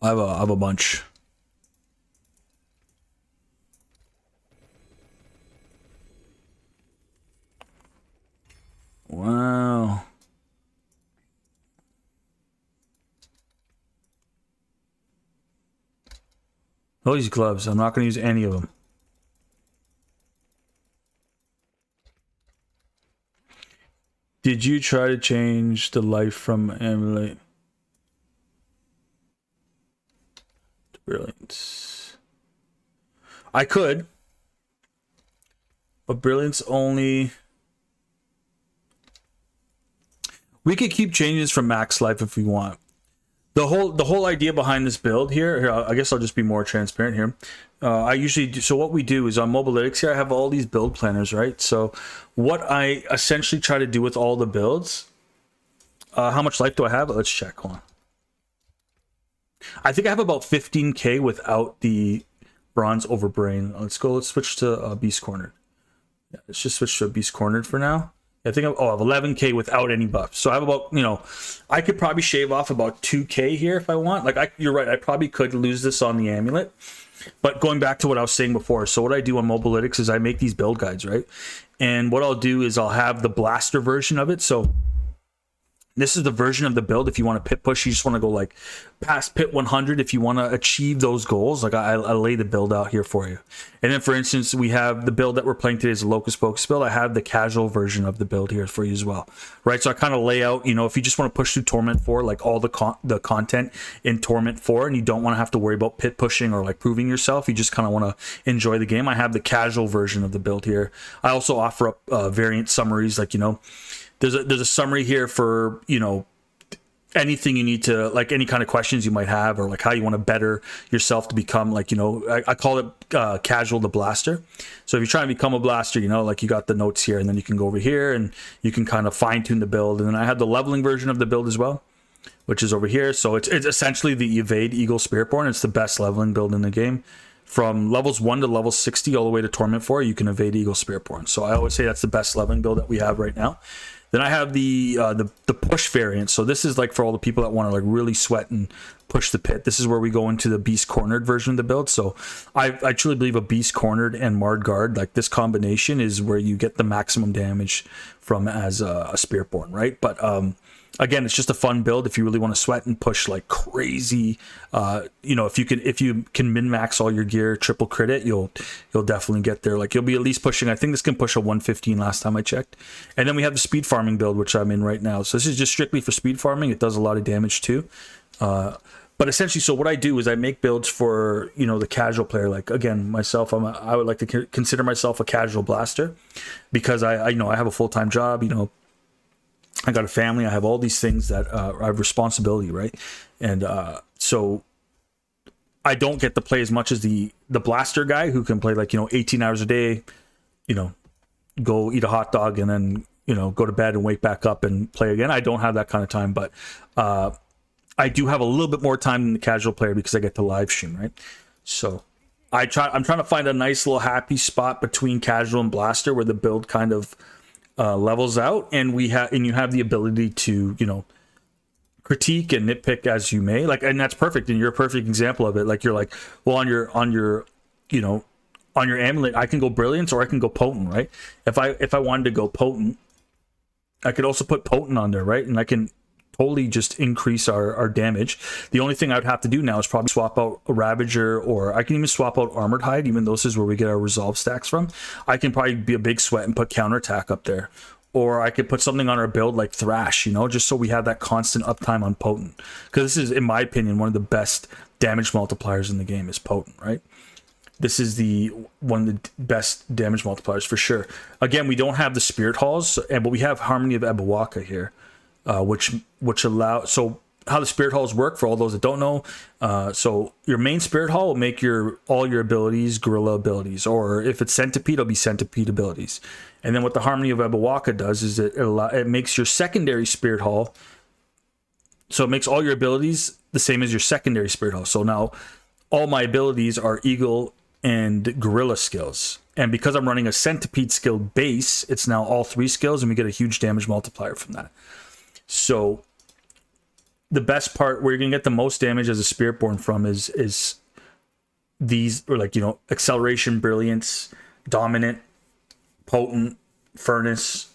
I have a bunch. Wow. All these gloves, I'm not going to use any of them. Did you try to change the life from Emulate to Brilliance? I could, but Brilliance only... We could keep changes from max life if we want. The whole idea behind this build here, I guess I'll just be more transparent here. I usually do, so what we do is on Mobalytics here, I have all these build planners, right? So what I essentially try to do with all the builds, how much life do I have? Let's check, hold on. I think I have about 15k without the bronze overbrain. Let's switch to Beast Cornered. Yeah, let's just switch to Beast Cornered for now. I think I have 11k without any buffs. So I have about, you know, I could probably shave off about 2k here if I want. Like, you're right, I probably could lose this on the amulet. But going back to what I was saying before, so what I do on Mobalytics is I make these build guides, right? And what I'll do is I'll have the blaster version of it. So this is the version of the build. If you want to pit push, you just want to go like past pit 100. If you want to achieve those goals, like I lay the build out here for you. And then for instance, we have the build that we're playing today is the LOCUST POCUS build. I have the casual version of the build here for you as well, right? So I kind of lay out, you know, if you just want to push through Torment 4, like all the content in Torment 4, and you don't want to have to worry about pit pushing or like proving yourself, you just kind of want to enjoy the game. I have the casual version of the build here. I also offer up variant summaries, like, you know, there's a summary here for, you know, anything you need to, like any kind of questions you might have, or like how you want to better yourself to become, like, you know, I call it casual the blaster. So if you're trying to become a blaster, you know, like you got the notes here, and then you can go over here and you can kind of fine tune the build. And then I have the leveling version of the build as well, which is over here. So it's essentially the Evade Eagle Spiritborn. It's the best leveling build in the game. From levels 1 to level 60 all the way to Torment 4, you can evade Eagle Spiritborn. So I always say that's the best leveling build that we have right now. Then I have the push variant. So this is like for all the people that want to like really sweat and push the pit. This is where we go into the Beast Cornered version of the build. So I truly believe a Beast Cornered and Marred Guard, like this combination is where you get the maximum damage from as a Spiritborn, right? But again, it's just a fun build if you really want to sweat and push like crazy. You know, if you can min max all your gear, triple crit it, you'll definitely get there. Like you'll be at least pushing. I think this can push a 115 last time I checked. And then we have the speed farming build, which I'm in right now. So this is just strictly for speed farming. It does a lot of damage too. But essentially, so what I do is I make builds for, you know, the casual player. Like again, myself, I would like to consider myself a casual blaster, because I you know, I have a full-time job. You know, I got a family. I have all these things that I have responsibility, right? And so I don't get to play as much as the blaster guy who can play like, you know, 18 hours a day. You know, go eat a hot dog and then, you know, go to bed and wake back up and play again. I don't have that kind of time, but I do have a little bit more time than the casual player because I get to live stream, right? So I'm trying to find a nice little happy spot between casual and blaster where the build kind of levels out, and you have the ability to, you know, critique and nitpick as you may, like, and that's perfect. And you're a perfect example of it. Like you're like, well, on your you know, on your amulet, I can go brilliance or I can go potent, right? If I wanted to go potent, I could also put potent on there, right? And I can totally just increase our damage. The only thing I would have to do now is probably swap out a Ravager, or I can even swap out Armored Hide, even though this is where we get our resolve stacks from. I can probably be a big sweat and put counterattack up there. Or I could put something on our build like Thrash, you know, just so we have that constant uptime on Potent. Because this is, in my opinion, one of the best damage multipliers in the game is Potent, right? This is one of the best damage multipliers for sure. Again, we don't have the Spirit Halls, but we have Harmony of Ebawaka here. Which allow, so how the Spirit Halls work for all those that don't know, so your main Spirit Hall will make all your abilities Gorilla abilities, or if it's Centipede, it'll be Centipede abilities. And then what the Harmony of Ebawaka does is it makes your secondary Spirit Hall, so it makes all your abilities the same as your secondary Spirit Hall. So now all my abilities are Eagle and Gorilla skills. And because I'm running a Centipede skill base, it's now all 3 skills, and we get a huge damage multiplier from that. So the best part where you're gonna get the most damage as a Spiritborn from is these, or like, you know, acceleration, brilliance, dominant, potent, furnace,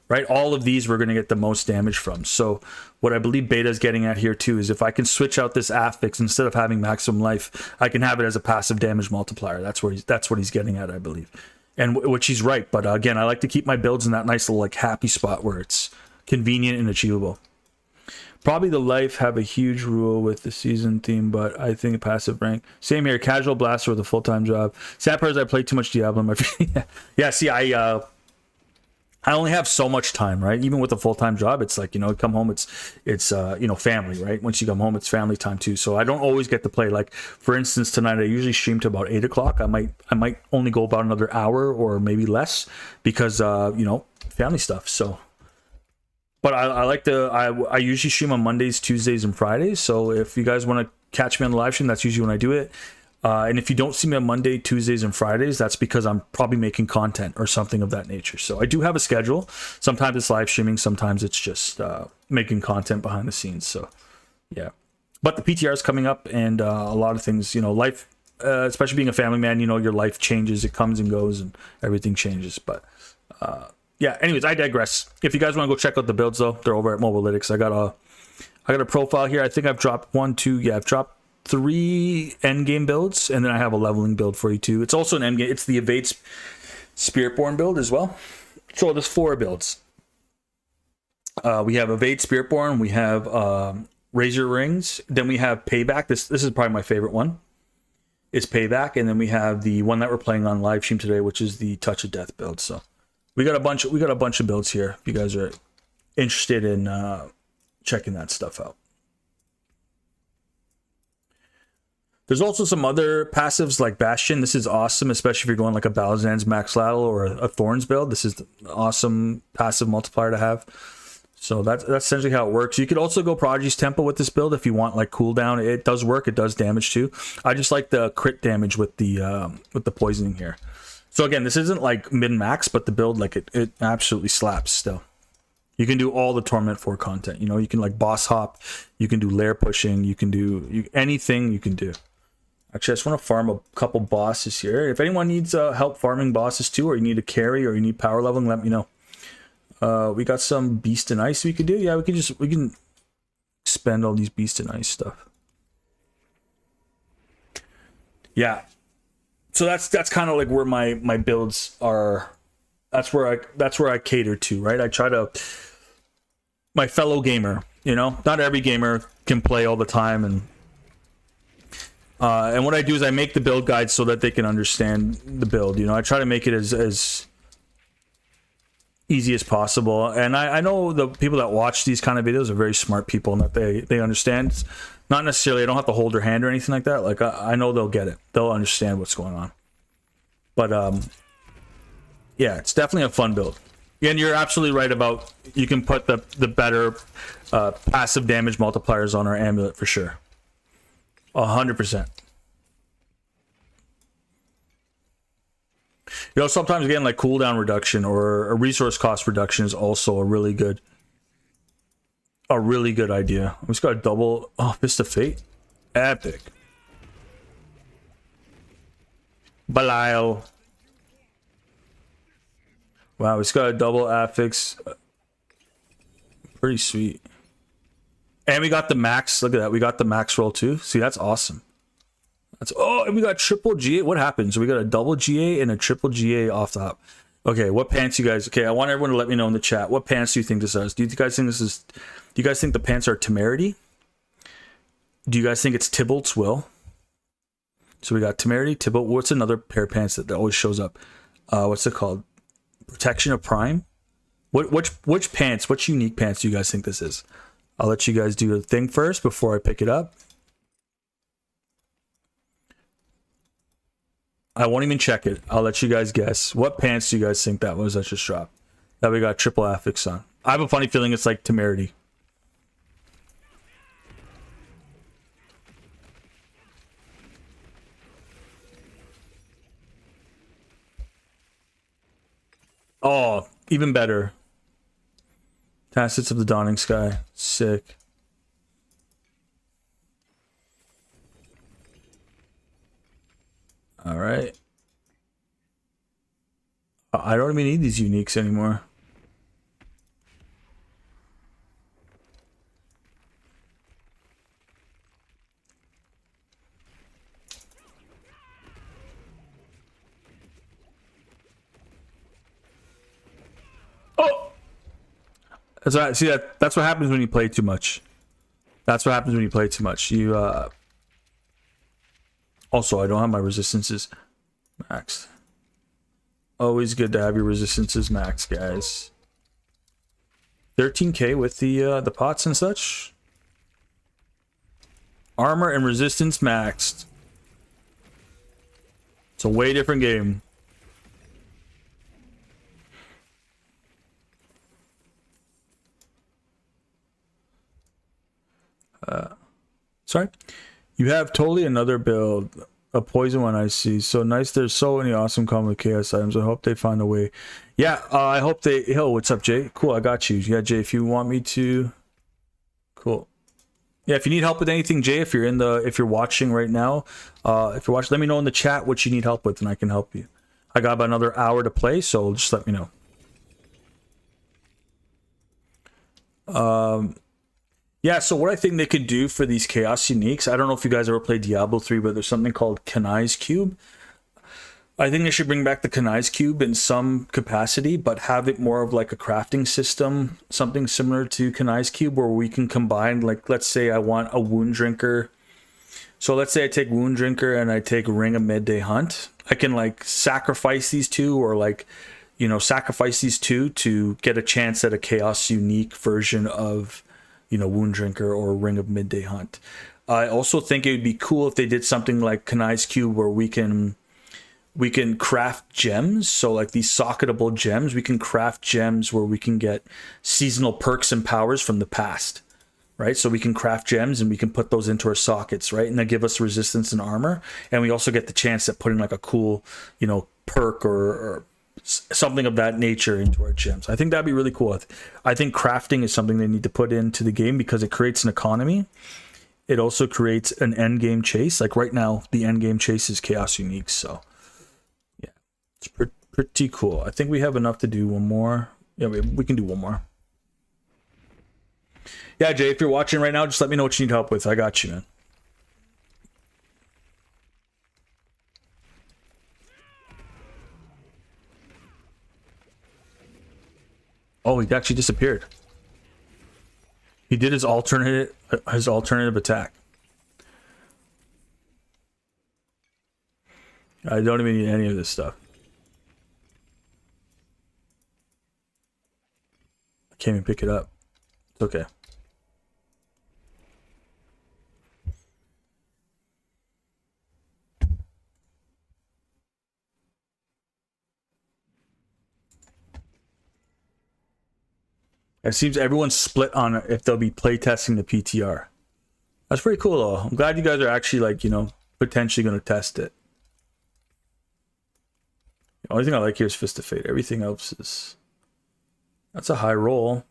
right? All of these we're gonna get the most damage from. So what I believe Beta's getting at here too is if I can switch out this affix, instead of having maximum life, I can have it as a passive damage multiplier. That's what he's getting at, I believe, and which he's right. But again, I like to keep my builds in that nice little like happy spot where it's convenient and achievable. Probably the life have a huge rule with the season theme, but I think a passive rank. Same here, casual blaster with a full-time job. Sad part is I play too much Diablo. Yeah, see, I only have so much time, right? Even with a full-time job, it's like, you know, come home, it's you know, family, right? Once you come home, it's family time too. So I don't always get to play. Like for instance, tonight I usually stream to about 8 o'clock. I might only go about another hour or maybe less because you know, family stuff. So. But I usually stream on Mondays, Tuesdays, and Fridays. So if you guys want to catch me on the live stream, that's usually when I do it. And if you don't see me on Monday, Tuesdays, and Fridays, that's because I'm probably making content or something of that nature. So I do have a schedule. Sometimes it's live streaming. Sometimes it's just making content behind the scenes. So yeah. But the PTR is coming up, and a lot of things, you know, life, especially being a family man, you know, your life changes. It comes and goes, and everything changes. But yeah, anyways, I digress. If you guys want to go check out the builds though, they're over at Mobilytics. I got a profile here. I think I've dropped I've dropped 3 endgame builds, and then I have a leveling build for you too. It's also an endgame. It's the Evade Spiritborn build as well. So there's 4 builds. We have Evade Spiritborn, we have Razor Rings, then we have Payback. This is probably my favorite one. It's Payback, and then we have the one that we're playing on live stream today, which is the Touch of Death build. So we got a bunch of builds here if you guys are interested in checking that stuff out. There's also some other passives like Bastion. This is awesome, especially if you're going like a Balazan's Max Ladle or a Thorns build. This is an awesome passive multiplier to have. So that's essentially how it works. You could also go Prodigy's Temple with this build if you want like cooldown. It does work. It does damage too. I just like the crit damage with the poisoning here. So again, this isn't like min-max, but the build, like it absolutely slaps still. You can do all the Torment 4 content. You know, you can like boss hop, you can do lair pushing, you can do anything you can do. Actually, I just want to farm a couple bosses here. If anyone needs help farming bosses too, or you need a carry, or you need power leveling, let me know. We got some Beast and Ice we could do. Yeah, we can spend all these Beast and Ice stuff. Yeah. So that's kind of like where my builds are. That's where I cater to, right? I try to my fellow gamer, you know, not every gamer can play all the time, and what I do is I make the build guide so that they can understand the build. You know, I try to make it as easy as possible. And I know the people that watch these kind of videos are very smart people, and that they understand. Not necessarily, I don't have to hold their hand or anything like that. Like, I know they'll get it. They'll understand what's going on. But, yeah, it's definitely a fun build. And you're absolutely right about, you can put the better passive damage multipliers on our amulet for sure. 100%. You know, sometimes again, like cooldown reduction or a resource cost reduction is also a really good idea. We just got a double. Oh, Fist of Fate, epic. Belial. Wow, it's got a double affix. Pretty sweet. And we got the max. Look at that. We got the max roll too. See, that's awesome. And we got triple GA. What happened? So we got a double GA and a triple GA off top. Okay, what pants you guys? Okay, I want everyone to let me know in the chat. What pants do you think this is? Do you guys think the pants are Temerity? Do you guys think it's Tybalt's Will? So we got Temerity, Tybalt. What's another pair of pants that always shows up? What's it called? Protection of Prime. Which pants? Which unique pants do you guys think this is? I'll let you guys do the thing first before I pick it up. I won't even check it. I'll let you guys guess. What pants do you guys think that was that just dropped? That we got triple affix on. I have a funny feeling it's like Temerity. Oh, even better. Tacits of the Dawning Sky. Sick. All right. I don't even need these uniques anymore. Oh! That's right. See, that's what happens when you play too much. That's what happens when you play too much. You, Also, I don't have my resistances maxed. Always good to have your resistances maxed, guys. 13k with the pots and such. Armor and resistance maxed. It's a way different game. Sorry. You have totally another build, a poison one I see. So nice. There's so many awesome common chaos items. I hope they find a way. Yeah, I hope they. Yo, what's up, Jay? Cool, I got you. Yeah, Jay, if you want me to. Cool. Yeah, if you need help with anything, Jay, if you're watching right now, if you're watching, let me know in the chat what you need help with, and I can help you. I got about another hour to play, so just let me know. Yeah, so what I think they could do for these Chaos Uniques, I don't know if you guys ever played Diablo 3, but there's something called Kanai's Cube. I think they should bring back the Kanai's Cube in some capacity, but have it more of like a crafting system, something similar to Kanai's Cube, where we can combine, like, let's say I want a Wound Drinker. So let's say I take Wound Drinker and I take Ring of Midday Hunt. I can, like, sacrifice these two, or, like, you know, sacrifice these two to get a chance at a Chaos Unique version of, you know, Wound Drinker or Ring of Midday Hunt. I also think it would be cool if they did something like Kanai's Cube, where we can craft gems. So like these socketable gems, we can craft gems where we can get seasonal perks and powers from the past, right? So we can craft gems and we can put those into our sockets, right? And they give us resistance and armor. And we also get the chance at putting like a cool, you know, perk or something of that nature into our gems. I think that'd be really cool. I think crafting is something they need to put into the game because it creates an economy. It also creates an end game chase. Like right now, the end game chase is Chaos Unique. So yeah, it's pretty cool. I think we have enough to do one more. Yeah, we can do one more. Yeah, Jay, if you're watching right now, just let me know what you need help with. I got you, man. Oh, he actually disappeared. He did his alternative attack. I don't even need any of this stuff. I can't even pick it up. It's okay. It seems everyone's split on if they'll be playtesting the PTR. That's pretty cool, though. I'm glad you guys are actually, like, you know, potentially going to test it. The only thing I like here is Fist of Fate. Everything else is... That's a high roll.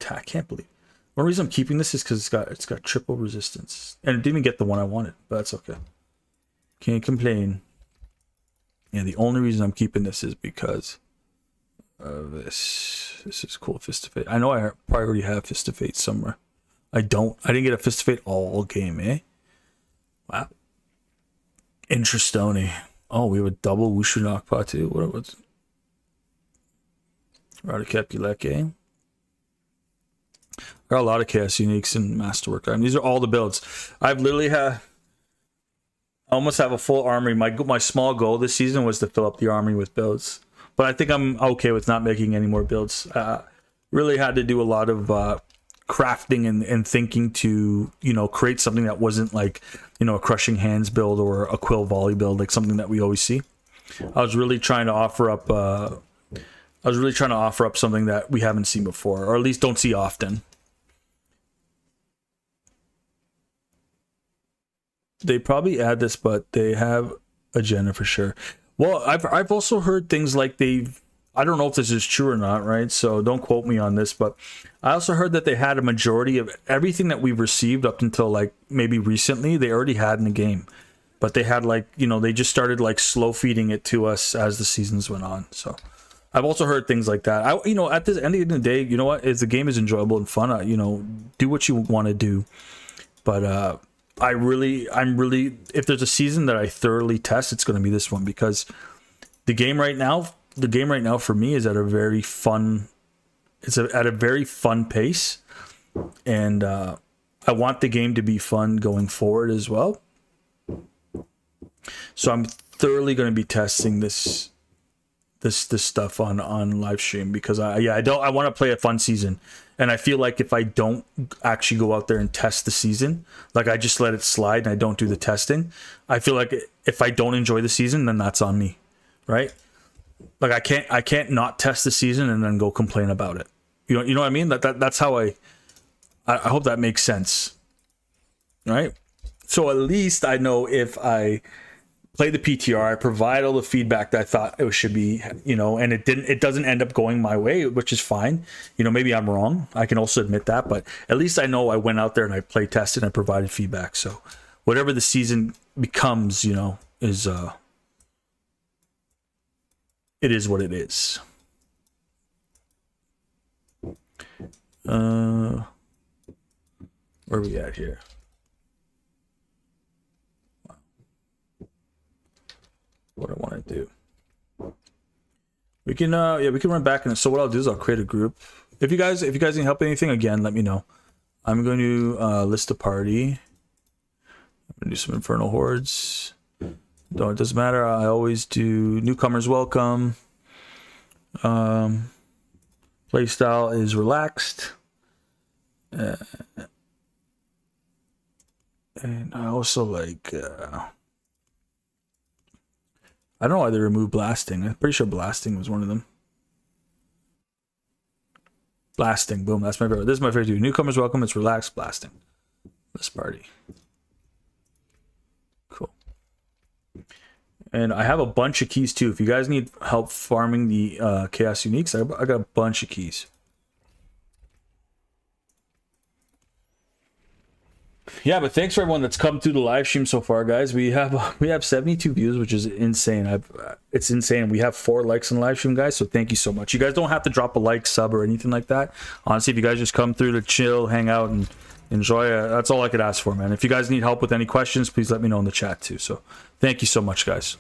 I can't believe... One reason I'm keeping this is because it's got triple resistance. And it didn't even get the one I wanted, but that's okay. Can't complain. Yeah, the only reason I'm keeping this is because of this. This is cool, Fist of Fate. I know I probably already have Fist of Fate somewhere. I didn't get a Fist of Fate all game, eh? Wow. Interesting. Oh, we have a double Wushu Knockpa too. What was Radicapuleke? Got a lot of Chaos Uniques and Masterwork. I mean, these are all the builds. I've literally I almost have a full armory. My small goal this season was to fill up the armory with builds. But I think I'm okay with not making any more builds. Really had to do a lot of crafting and thinking to, you know, create something that wasn't like, you know, a Crushing Hands build or a Quill Volley build, like something that we always see. I was really trying to offer up something that we haven't seen before, or at least don't see often. They probably add this, but they have agenda for sure. Well, I've also heard things like I don't know if this is true or not, right? So don't quote me on this, but I also heard that they had a majority of everything that we've received up until like maybe recently, they already had in the game. But they had like, you know, they just started like slow feeding it to us as the seasons went on. So I've also heard things like that. You know, at the end of the day, you know what? Is the game is enjoyable and fun, you know, do what you want to do. But I'm really, if there's a season that I thoroughly test, it's going to be this one, because the game right now for me is at a very fun, at a very fun pace, and I want the game to be fun going forward as well. So I'm thoroughly going to be testing this stuff on live stream, because I want to play a fun season. And I feel like if I don't actually go out there and test the season, like I just let it slide and I don't do the testing, I feel like if I don't enjoy the season, then that's on me, right? Like I can't not test the season and then go complain about it. You know what I mean? That's how I hope that makes sense, right? So at least I know if I play the PTR, I provide all the feedback that I thought it should be, you know, and it doesn't end up going my way, which is fine. You know, maybe I'm wrong. I can also admit that, but at least I know I went out there and I play tested and I provided feedback. So whatever the season becomes, you know, is it is what it is. Where are we at here? What I want to do. We can we can run back, and so what I'll do is I'll create a group. If you guys need help with anything, again, let me know. I'm going to list a party. I'm gonna do some Infernal Hordes. No, it doesn't matter. I always do newcomers welcome. Playstyle is relaxed. And I also like I don't know why they removed blasting. I'm pretty sure blasting was one of them. Blasting, boom, that's my favorite. This is my favorite too. Newcomers welcome, it's relaxed, blasting. This party. Cool. And I have a bunch of keys too. If you guys need help farming the Chaos Uniques, I got a bunch of keys. Yeah, but thanks for everyone that's come through the live stream so far, guys. We have 72 views, which is insane. It's insane. We have 4 likes in the live stream, guys. So thank you so much. You guys don't have to drop a like, sub, or anything like that. Honestly, if you guys just come through to chill, hang out, and enjoy, that's all I could ask for, man. If you guys need help with any questions, please let me know in the chat too. So thank you so much, guys.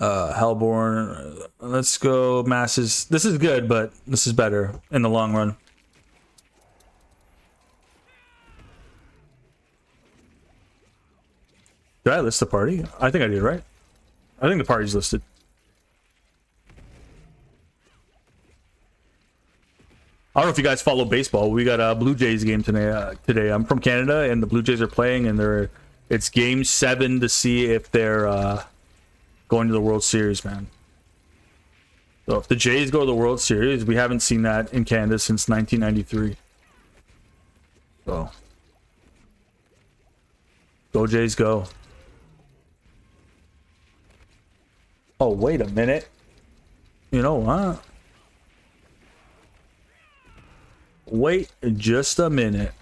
Hellborn, let's go. Masses. This is good, but this is better in the long run. Did I list the party? I think I did, right? I think the party's listed. I don't know if you guys follow baseball. We got a Blue Jays game today. I'm from Canada, and the Blue Jays are playing, and it's game 7 to see if they're going to the World Series, man. So if the Jays go to the World Series, we haven't seen that in Canada since 1993. So go Jays, go. Oh, wait a minute. You know what? Wait just a minute.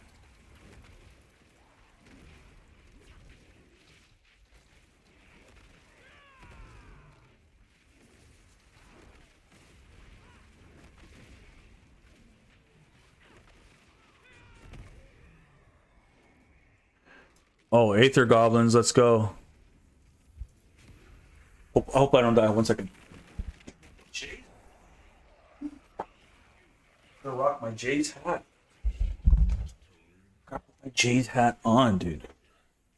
Oh, Aether Goblins, let's go. I hope I don't die. 1 second. Gonna rock my Jays hat. Got my Jays hat on, dude.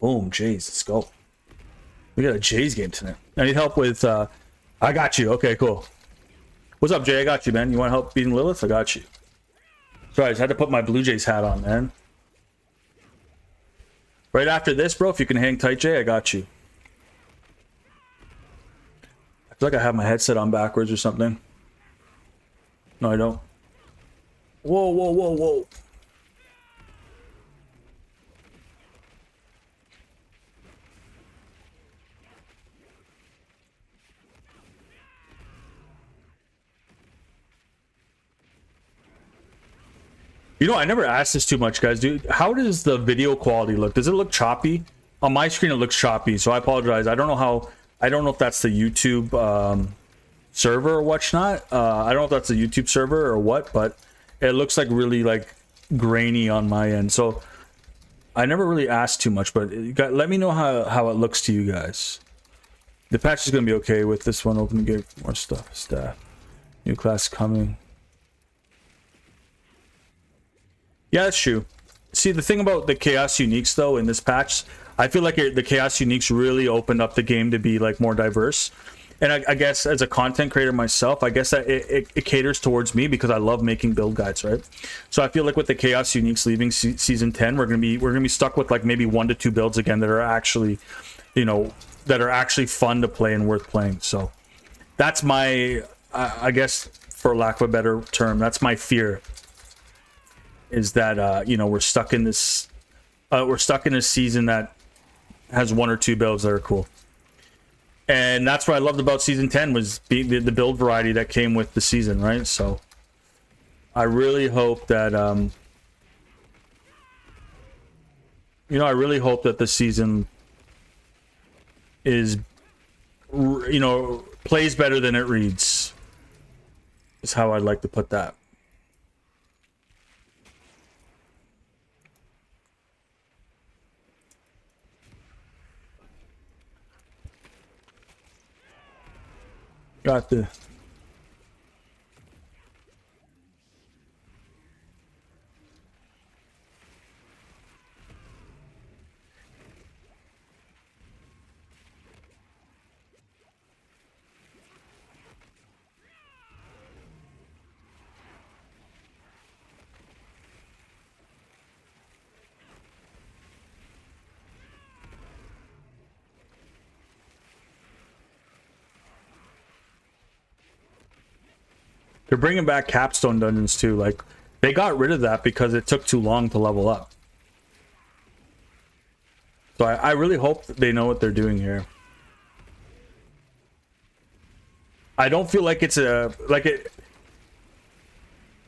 Boom, Jays, let's go. We got a Jays game tonight. I need help with I got you. Okay, cool. What's up, Jay? I got you, man. You want help beating Lilith? I got you. Sorry, I just had to put my Blue Jays hat on, man. Right after this, bro, if you can hang tight, Jay, I got you. I feel like I have my headset on backwards or something. No, I don't. Whoa, whoa, whoa, whoa. You know, I never asked this too much, guys. Dude, how does the video quality look? Does it look choppy? On my screen, it looks choppy, so I apologize. I don't know if that's the YouTube server or whatnot. I don't know if that's the YouTube server or what, but it looks like really like grainy on my end. So I never really asked too much, but let me know how it looks to you guys. The patch is gonna be okay with this one. Open the gate, more stuff, staff, new class coming. Yeah, that's true. See, the thing about the Chaos Uniques, though, in this patch, I feel like the Chaos Uniques really opened up the game to be, like, more diverse. And I guess as a content creator myself, I guess that it caters towards me because I love making build guides, right? So I feel like with the Chaos Uniques leaving Season 10, we're gonna be stuck with, like, maybe 1 to 2 builds again that are actually, you know, that are actually fun to play and worth playing. So that's my, I guess, for lack of a better term, that's my fear. Is that you know, we're stuck in this season that has 1 or 2 builds that are cool, and that's what I loved about Season 10 was the build variety that came with the season, right? So I really hope that you know, I really hope that the season is, you know, plays better than it reads, is how I'd like to put that. Got the... They're bringing back capstone dungeons too. Like, they got rid of that because it took too long to level up. So I really hope that they know what they're doing here. I don't feel like it's a... like,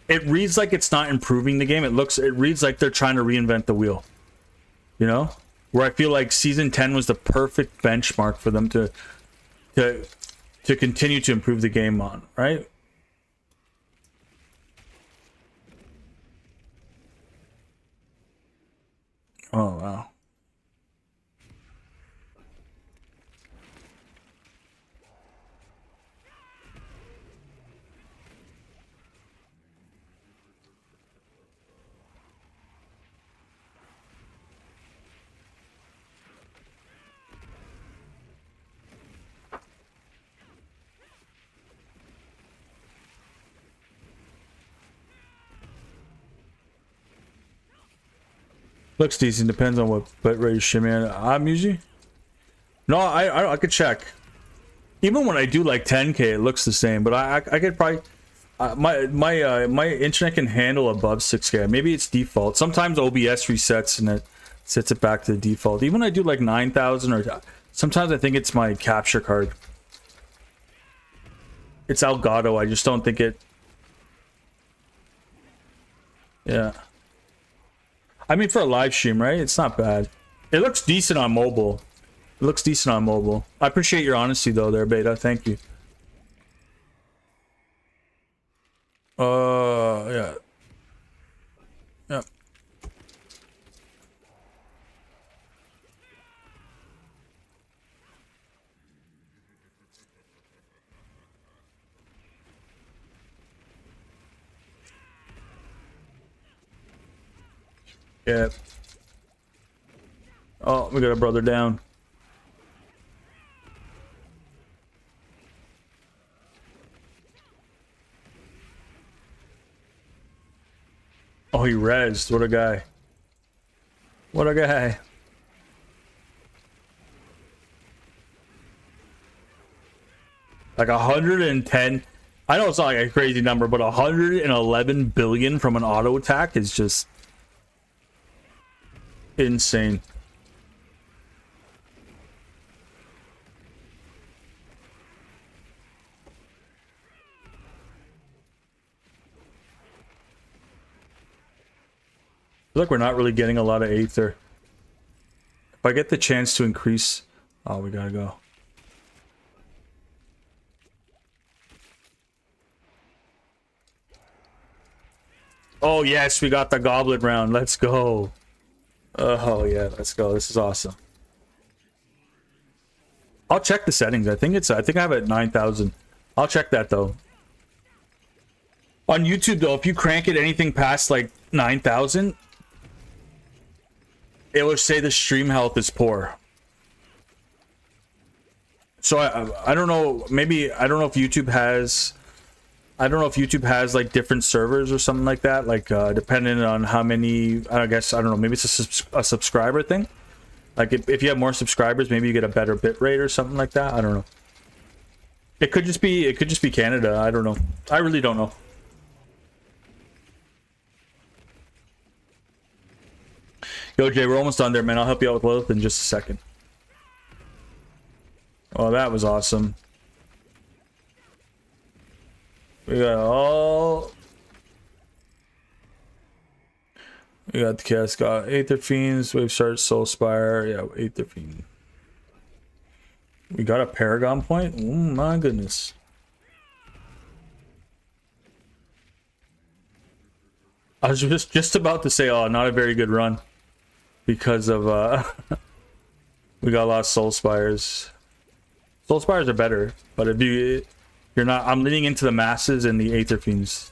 it reads like it's not improving the game. It reads like they're trying to reinvent the wheel. You know? Where I feel like season 10 was the perfect benchmark for them to continue to improve the game on, right? Oh wow. Looks decent. Depends on what bitrate you're shimming. I'm usually. No, I could check. Even when I do like 10K, it looks the same. But I could probably. My internet can handle above 6K. Maybe it's default. Sometimes OBS resets and it sets it back to the default. Even when I do like 9,000 or sometimes I think it's my capture card. It's Elgato. I just don't think it. Yeah. I mean, for a live stream, right? It's not bad. It looks decent on mobile. It looks decent on mobile. I appreciate your honesty, though, there, Beta. Thank you. Yeah. Yep. Yeah. Oh, we got a brother down. Oh, he rezzed. What a guy. What a guy. Like 110. I know it's not like a crazy number, but 111 billion from an auto attack is just insane. Look, we're not really getting a lot of Aether. If I get the chance to increase... Oh, we gotta go. Oh, yes, we got the goblet round. Let's go. Oh, yeah, let's go. This is awesome. I'll check the settings. I think I have it at 9,000. I'll check that, though. On YouTube, though, if you crank it anything past, like, 9,000... it will say the stream health is poor. So I don't know, maybe I don't know if YouTube has like different servers or something like that, like depending on how many, I guess, I don't know, maybe it's a subscriber thing. Like if you have more subscribers, maybe you get a better bit rate or something like that. I don't know. It could just be Canada. I don't know. I really don't know. Yo, Jay, we're almost done there, man. I'll help you out with Lilith in just a second. Oh, that was awesome. We got the cast, got Aether Fiends, Wave Start, Soul Spire. Yeah, Aether Fiend. We got a Paragon point? Oh my goodness. I was just about to say, oh, not a very good run. Because of we got a lot of Soul Spires. Soul Spires are better, but if you're not, I'm leaning into the masses and the Aether Fiends.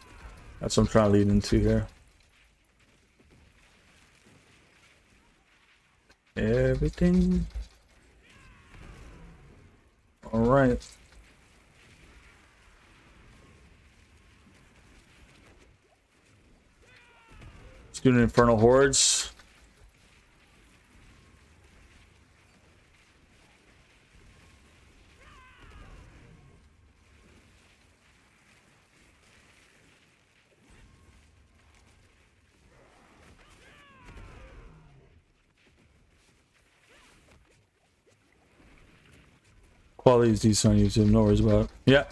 That's what I'm trying to lead into here. Everything. All right. Let's do an Infernal Hordes. Quality is decent on YouTube, no worries about it. Yeah.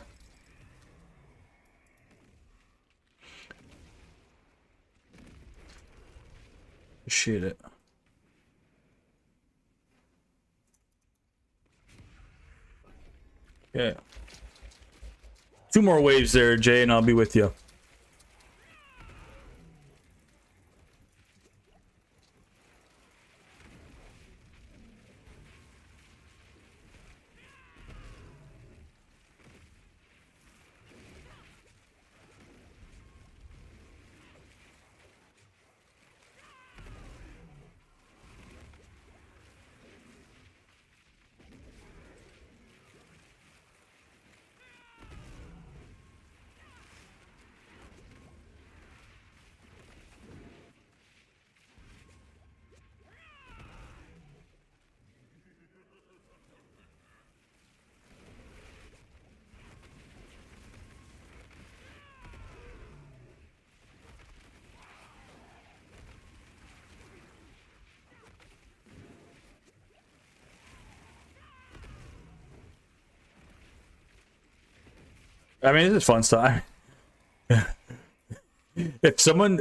Appreciate it. Yeah. 2 more waves there, Jay, and I'll be with you. I mean, this is fun stuff. If someone,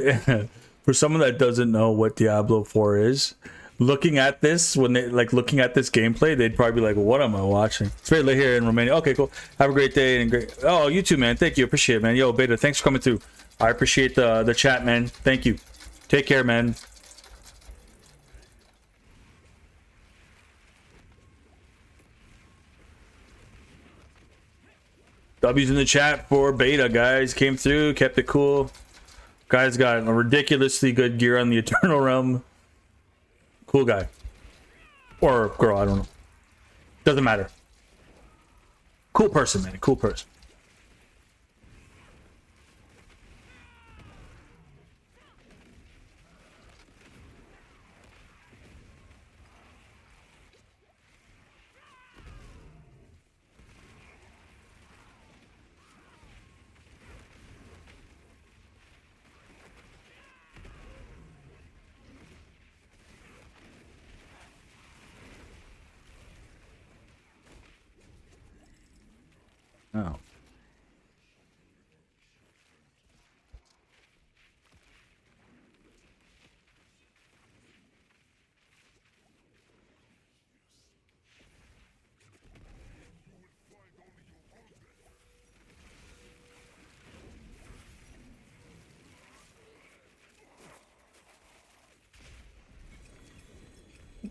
for someone that doesn't know what Diablo 4 is, looking at this, when they looking at this gameplay, they'd probably be like, what am I watching? It's very late here in Romania. Okay, cool. Have a great day and great. Oh, you too, man. Thank you. Appreciate it, man. Yo, Beta, thanks for coming through. I appreciate the chat, man. Thank you. Take care, man. W's in the chat for Beta, guys. Came through, kept it cool. Guys got a ridiculously good gear on the Eternal Realm. Cool guy. Or girl, I don't know. Doesn't matter. Cool person, man. Cool person. Oh.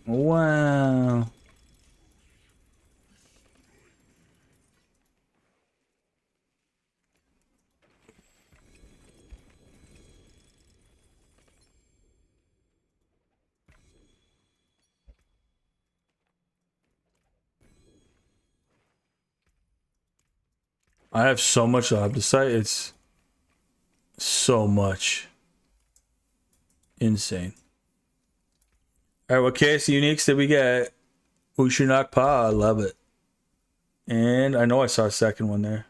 Wow. I have so much I have to say. It's so much. Insane. Alright, what KS uniques did we get? Ushinak Pa, I love it. And I know I saw a second one there.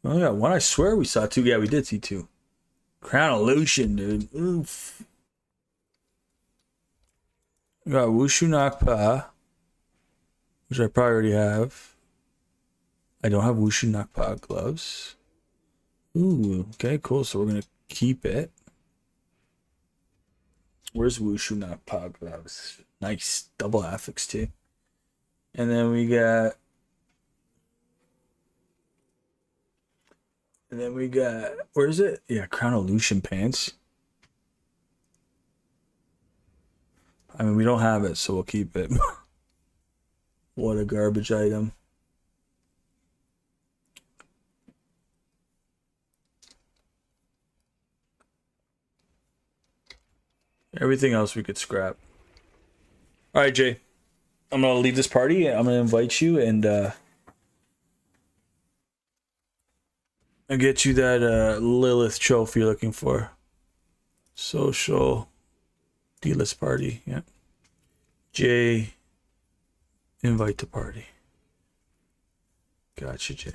Oh, yeah, one I swear we saw 2. Yeah, we did see 2. Crown of Lucian, dude. Oof. We got Wushu Nakpa, which I probably already have. I don't have Wushu Nakpa gloves. Ooh, okay, cool. So we're going to keep it. Where's Wushu Nakpa gloves? Nice. Double affix, too. And then we got... where is it? Yeah, Crown of Lucian pants. I mean, we don't have it, so we'll keep it. What a garbage item. Everything else we could scrap. All right, Jay. I'm going to leave this party. I'm going to invite you and I'll get you that Lilith trophy you're looking for. Social D-list party. Yeah. Jay, invite to party. Gotcha, Jay.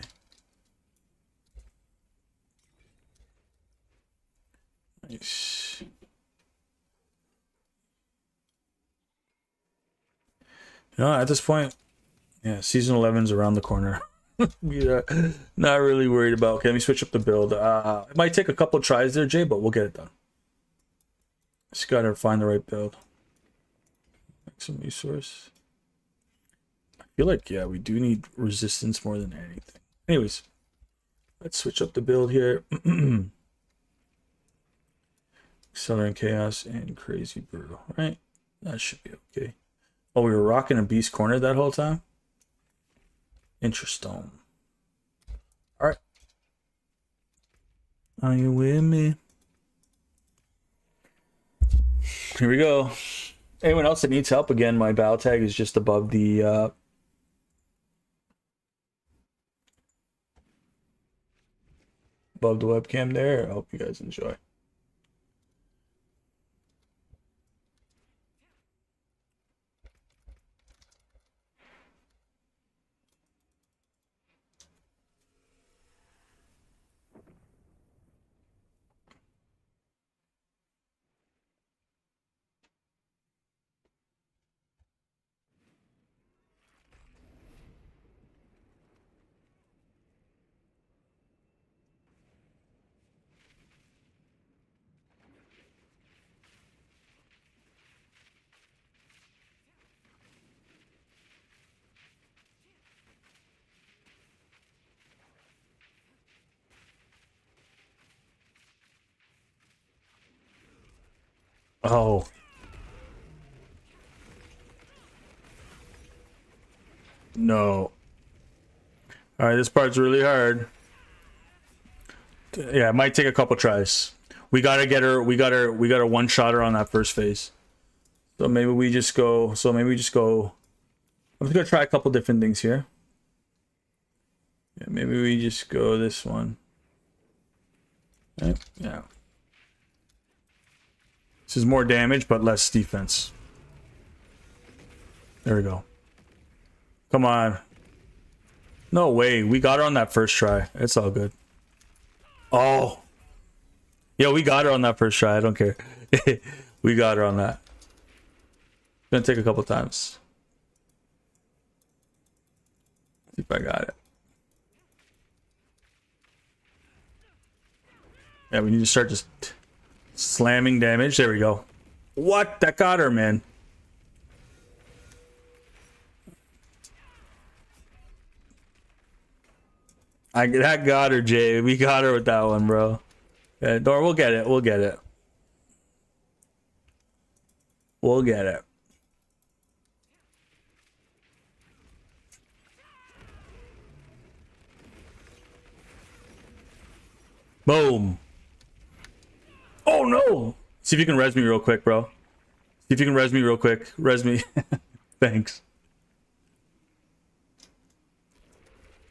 Nice. You know, at this point, yeah, season 11's around the corner. Yeah, not really worried about. Okay, let me switch up the build. It might take a couple tries there, Jay, but we'll get it done. Just gotta find the right build. Make some resource. I feel like, yeah, we do need resistance more than anything. Anyways, let's switch up the build here. Southern Chaos and Crazy Brew, right? That should be okay. Oh, we were rocking a Beast Corner that whole time? Interesting. Alright. Are you with me? Here we go. Anyone else that needs help? Again, my battle tag is just above the webcam there. I hope you guys enjoy. Oh. No. All right, this part's really hard. Yeah, it might take a couple tries. We gotta get her. We gotta one shot her on that first phase. So maybe we just go. I'm just gonna try a couple different things here. Yeah, maybe we just go this one. Right? Yeah. This is more damage, but less defense. There we go. Come on. No way. We got her on that first try. It's all good. Oh. Yeah, we got her on that first try. I don't care. We got her on that. It's gonna take a couple times. See if I got it. Yeah, we need to start just slamming damage. There we go. What? That got her, man. That got her, Jay. We got her with that one, bro. Yeah, Dor, we'll get it. We'll get it. We'll get it. Boom. Oh no! See if you can res me real quick, bro. See if you can res me real quick. Res me. Thanks.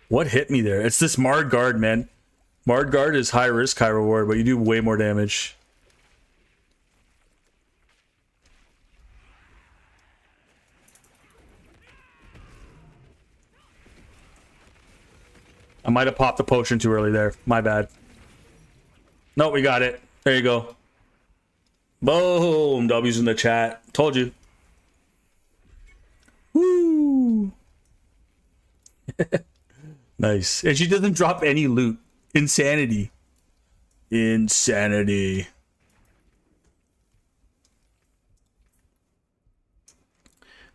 What hit me there? It's this Marred Guard, man. Marred Guard is high risk, high reward, but you do way more damage. I might have popped the potion too early there. My bad. No, we got it. There you go. Boom. W's in the chat. Told you. Woo. Nice. And she doesn't drop any loot. Insanity. Insanity.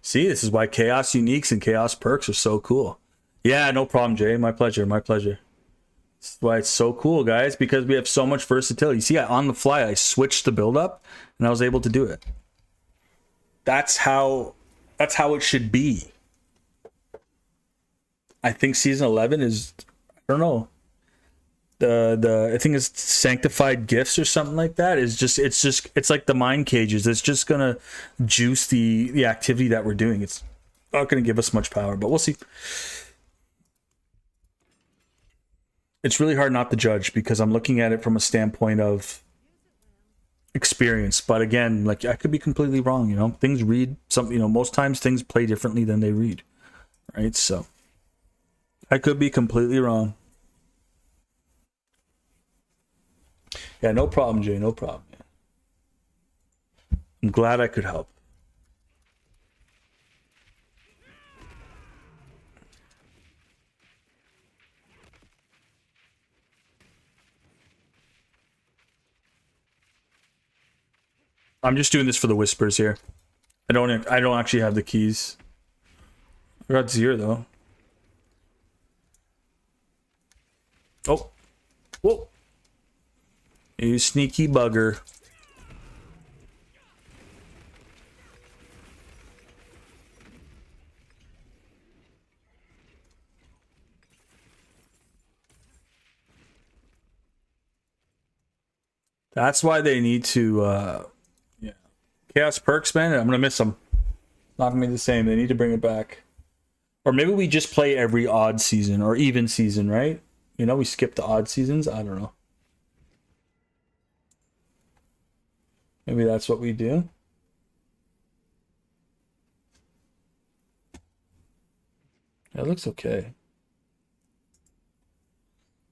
See, this is why Chaos Uniques and Chaos Perks are so cool. Yeah, no problem, Jay. My pleasure. My pleasure. That's why it's so cool, guys, because we have so much versatility. See, on the fly, I switched the build up, and I was able to do it. That's how it should be. I think season 11 is, I don't know, I think it's Sanctified Gifts or something like that. It's like the mind cages. It's just gonna juice the activity that we're doing. It's not gonna give us much power, but we'll see. It's really hard not to judge because I'm looking at it from a standpoint of experience. But again, like, I could be completely wrong. You know, things read some. You know, most times things play differently than they read, right? So I could be completely wrong. Yeah, no problem, Jay. No problem. I'm glad I could help. I'm just doing this for the whispers here. I don't actually have the keys. I got 0 though. Oh. Whoa. You sneaky bugger. That's why they need to yeah. Chaos perks, man. I'm gonna miss them. Not gonna be the same. They need to bring it back. Or maybe we just play every odd season or even season, right? You know, we skip the odd seasons. I don't know. Maybe that's what we do. That looks okay.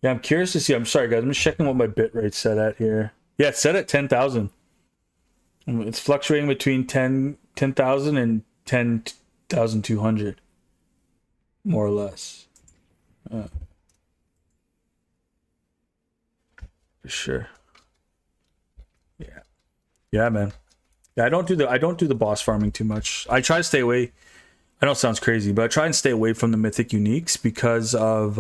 Yeah, I'm curious to see. I'm sorry, guys. I'm just checking what my bitrate's set at here. Yeah, it's set at 10,000. It's fluctuating between 10,000 and 10,200, more or less. For sure. Yeah. Yeah, man. Yeah, I don't do the boss farming too much. I try to stay away. I know it sounds crazy, but I try and stay away from the mythic uniques because of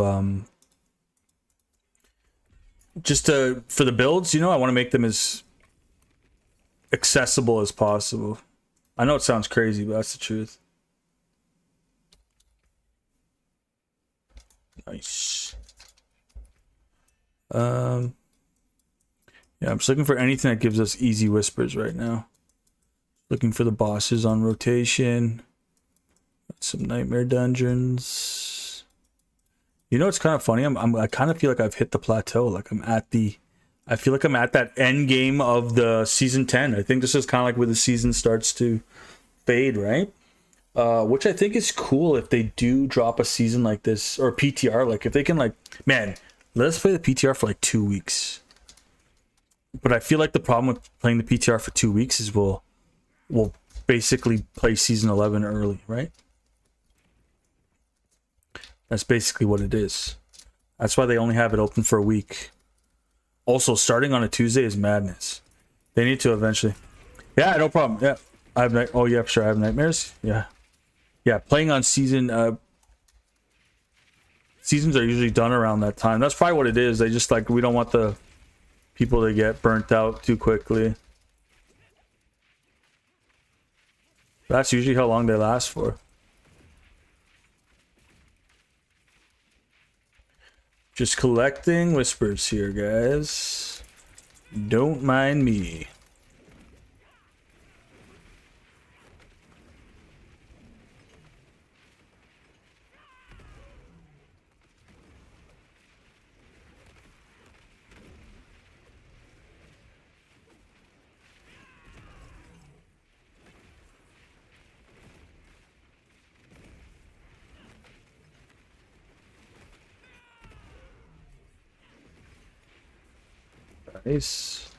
just for the builds, you know, I want to make them as accessible as possible. I know it sounds crazy, but that's the truth. Nice. Yeah, I'm just looking for anything that gives us easy whispers right now. Looking for the bosses on rotation. Some nightmare dungeons. You know, it's kind of funny. I kind of feel like I've hit the plateau. Like I feel like I'm at that end game of the season 10. I think this is kind of like where the season starts to fade, right? Which I think is cool if they do drop a season like this or PTR. Like if they can, like, man, let us play the PTR for like 2 weeks. But I feel like the problem with playing the PTR for 2 weeks is we'll basically play season 11 early, right? That's basically what it is. That's why they only have it open for a week. Also, starting on a Tuesday is madness. They need to eventually. Yeah, no problem. Yeah, I have oh yeah, sure. I have nightmares. Yeah, yeah. Playing on season. Seasons are usually done around that time. That's probably what it is. They just like we don't want the people to get burnt out too quickly. That's usually how long they last for. Just collecting whispers here, guys. Don't mind me. Nice.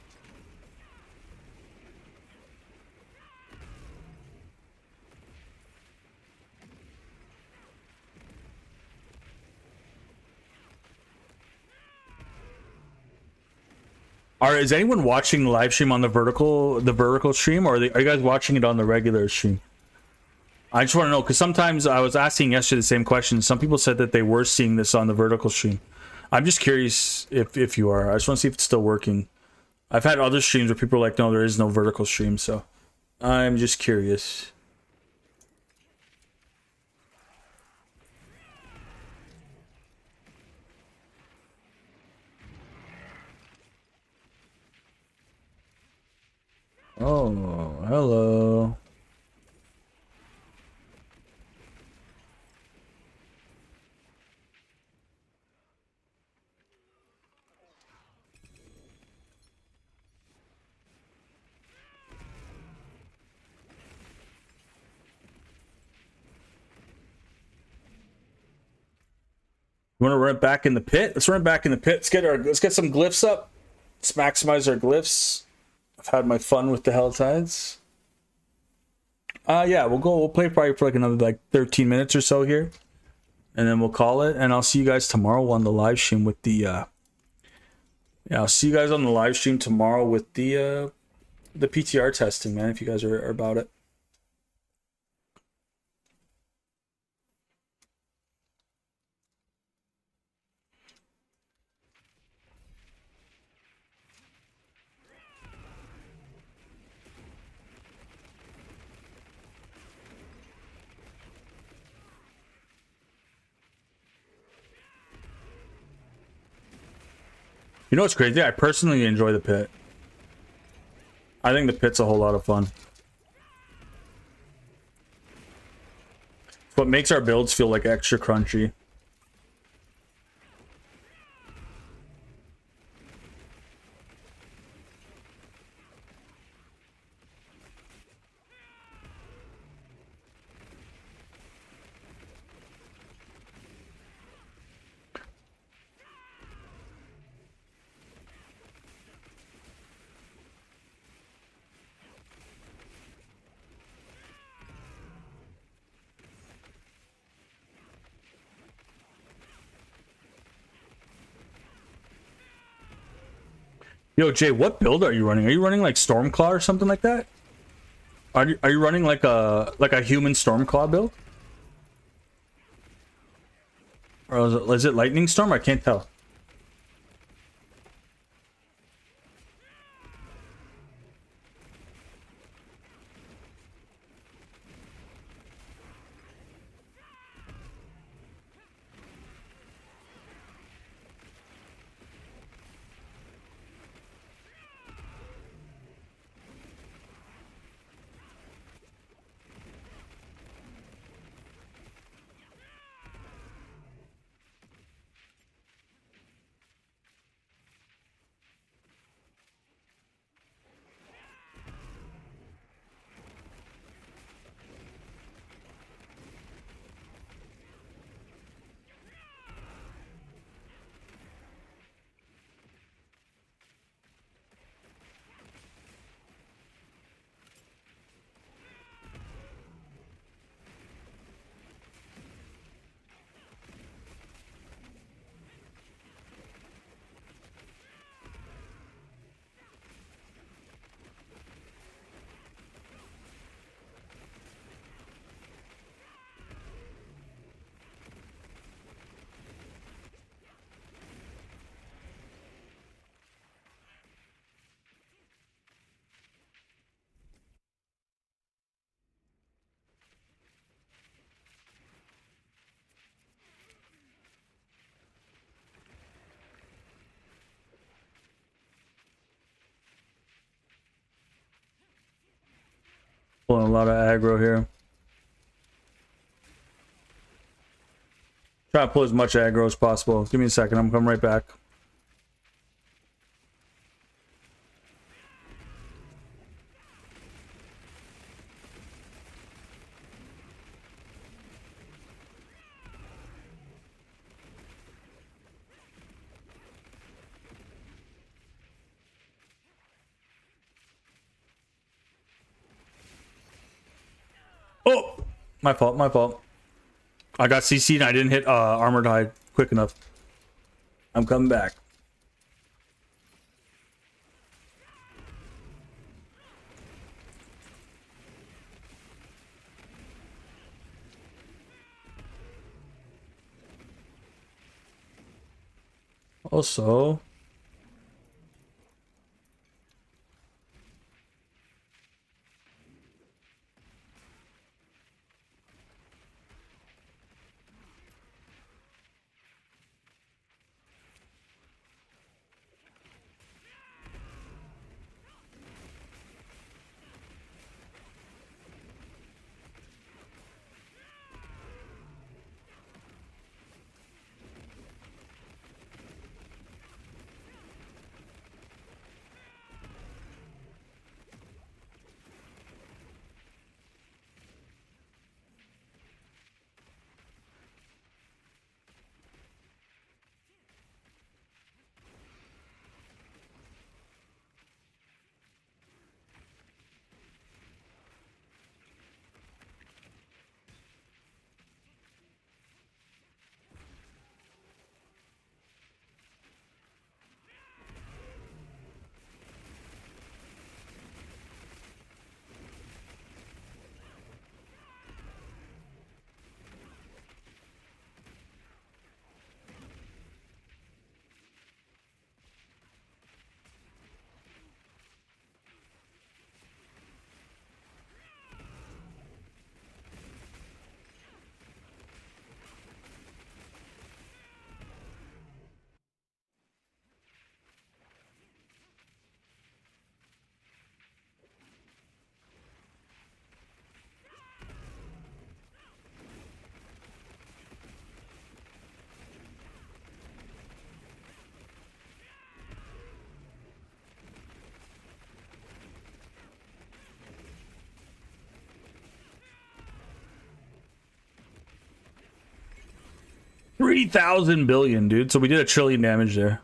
Is anyone watching the live stream on the vertical stream, or are you guys watching it on the regular stream? I just want to know, because sometimes I was asking yesterday the same question. Some people said that they were seeing this on the vertical stream. I'm just curious if you are. I just want to see if it's still working. I've had other streams where people are like, no, there is no vertical stream, so I'm just curious. Oh, hello. You want to run it back in the pit? Let's run it back in the pit. Let's get some glyphs up. Let's maximize our glyphs. I've had my fun with the Helltides. Yeah, we'll play probably for like another 13 minutes or so here. And then we'll call it. And I'll see you guys tomorrow on the live stream with the yeah, I'll see you guys on the live stream tomorrow with the the PTR testing, man, if you guys are about it. You know what's crazy? I personally enjoy the pit. I think the pit's a whole lot of fun. It's what makes our builds feel like extra crunchy. Yo, Jay, what build are you running? Are you running like Stormclaw or something like that? Are you running like a human Stormclaw build? Or is it Lightning Storm? I can't tell. Pulling a lot of aggro here. Try to pull as much aggro as possible. Give me a second, I'm coming right back. Oh! My fault, my fault. I got CC'd and I didn't hit Armored Hide quick enough. I'm coming back. Also... 3,000 billion, dude. So we did 1 trillion damage there.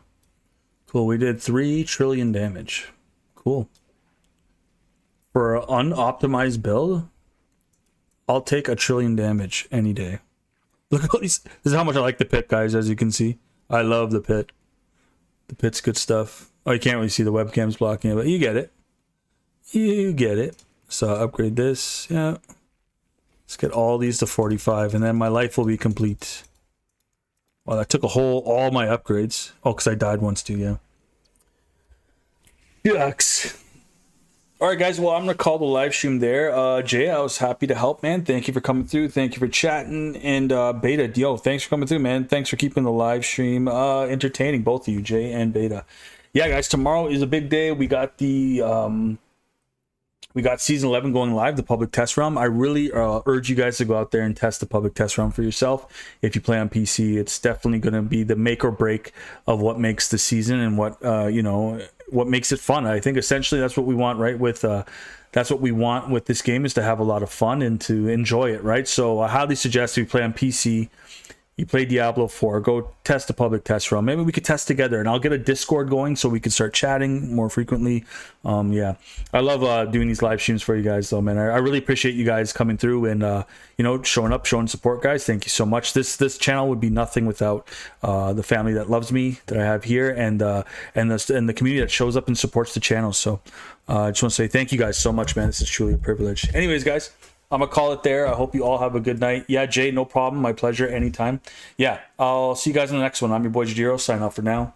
Cool. We did 3 trillion damage. Cool. For an unoptimized build, I'll take 1 trillion damage any day. Look at these. This is how much I like the pit, guys, as you can see. I love the pit. The pit's good stuff. Oh, you can't really see the webcams blocking it, but you get it. You get it. So upgrade this. Yeah. Let's get all these to 45, and then my life will be complete. Well, that took all my upgrades. Oh, because I died once too, yeah. Yucks. All right, guys. Well, I'm going to call the live stream there. Jay, I was happy to help, man. Thank you for coming through. Thank you for chatting. And Beta, yo, thanks for coming through, man. Thanks for keeping the live stream entertaining, both of you, Jay and Beta. Yeah, guys, tomorrow is a big day. We got the... We got Season 11 going live, the public test realm. I really urge you guys to go out there and test the public test realm for yourself. If you play on PC, it's definitely going to be the make or break of what makes the season and what, you know, what makes it fun. I think essentially that's what we want, right? That's what we want with this game, is to have a lot of fun and to enjoy it, right? So I highly suggest if you play on PC, you play Diablo 4, go test the public test realm. Maybe we could test together, and I'll get a Discord going so we can start chatting more frequently. Yeah, I love doing these live streams for you guys, though, man. I really appreciate you guys coming through and you know, showing up, showing support, guys. Thank you so much. This channel would be nothing without the family that loves me, that I have here, and the community that shows up and supports the channel. So I just want to say thank you guys so much, man. This is truly a privilege. Anyways, guys, I'm gonna call it there. I hope you all have a good night. Yeah, Jay, no problem. My pleasure. Anytime. Yeah, I'll see you guys in the next one. I'm your boy Jdiroe. Sign off for now.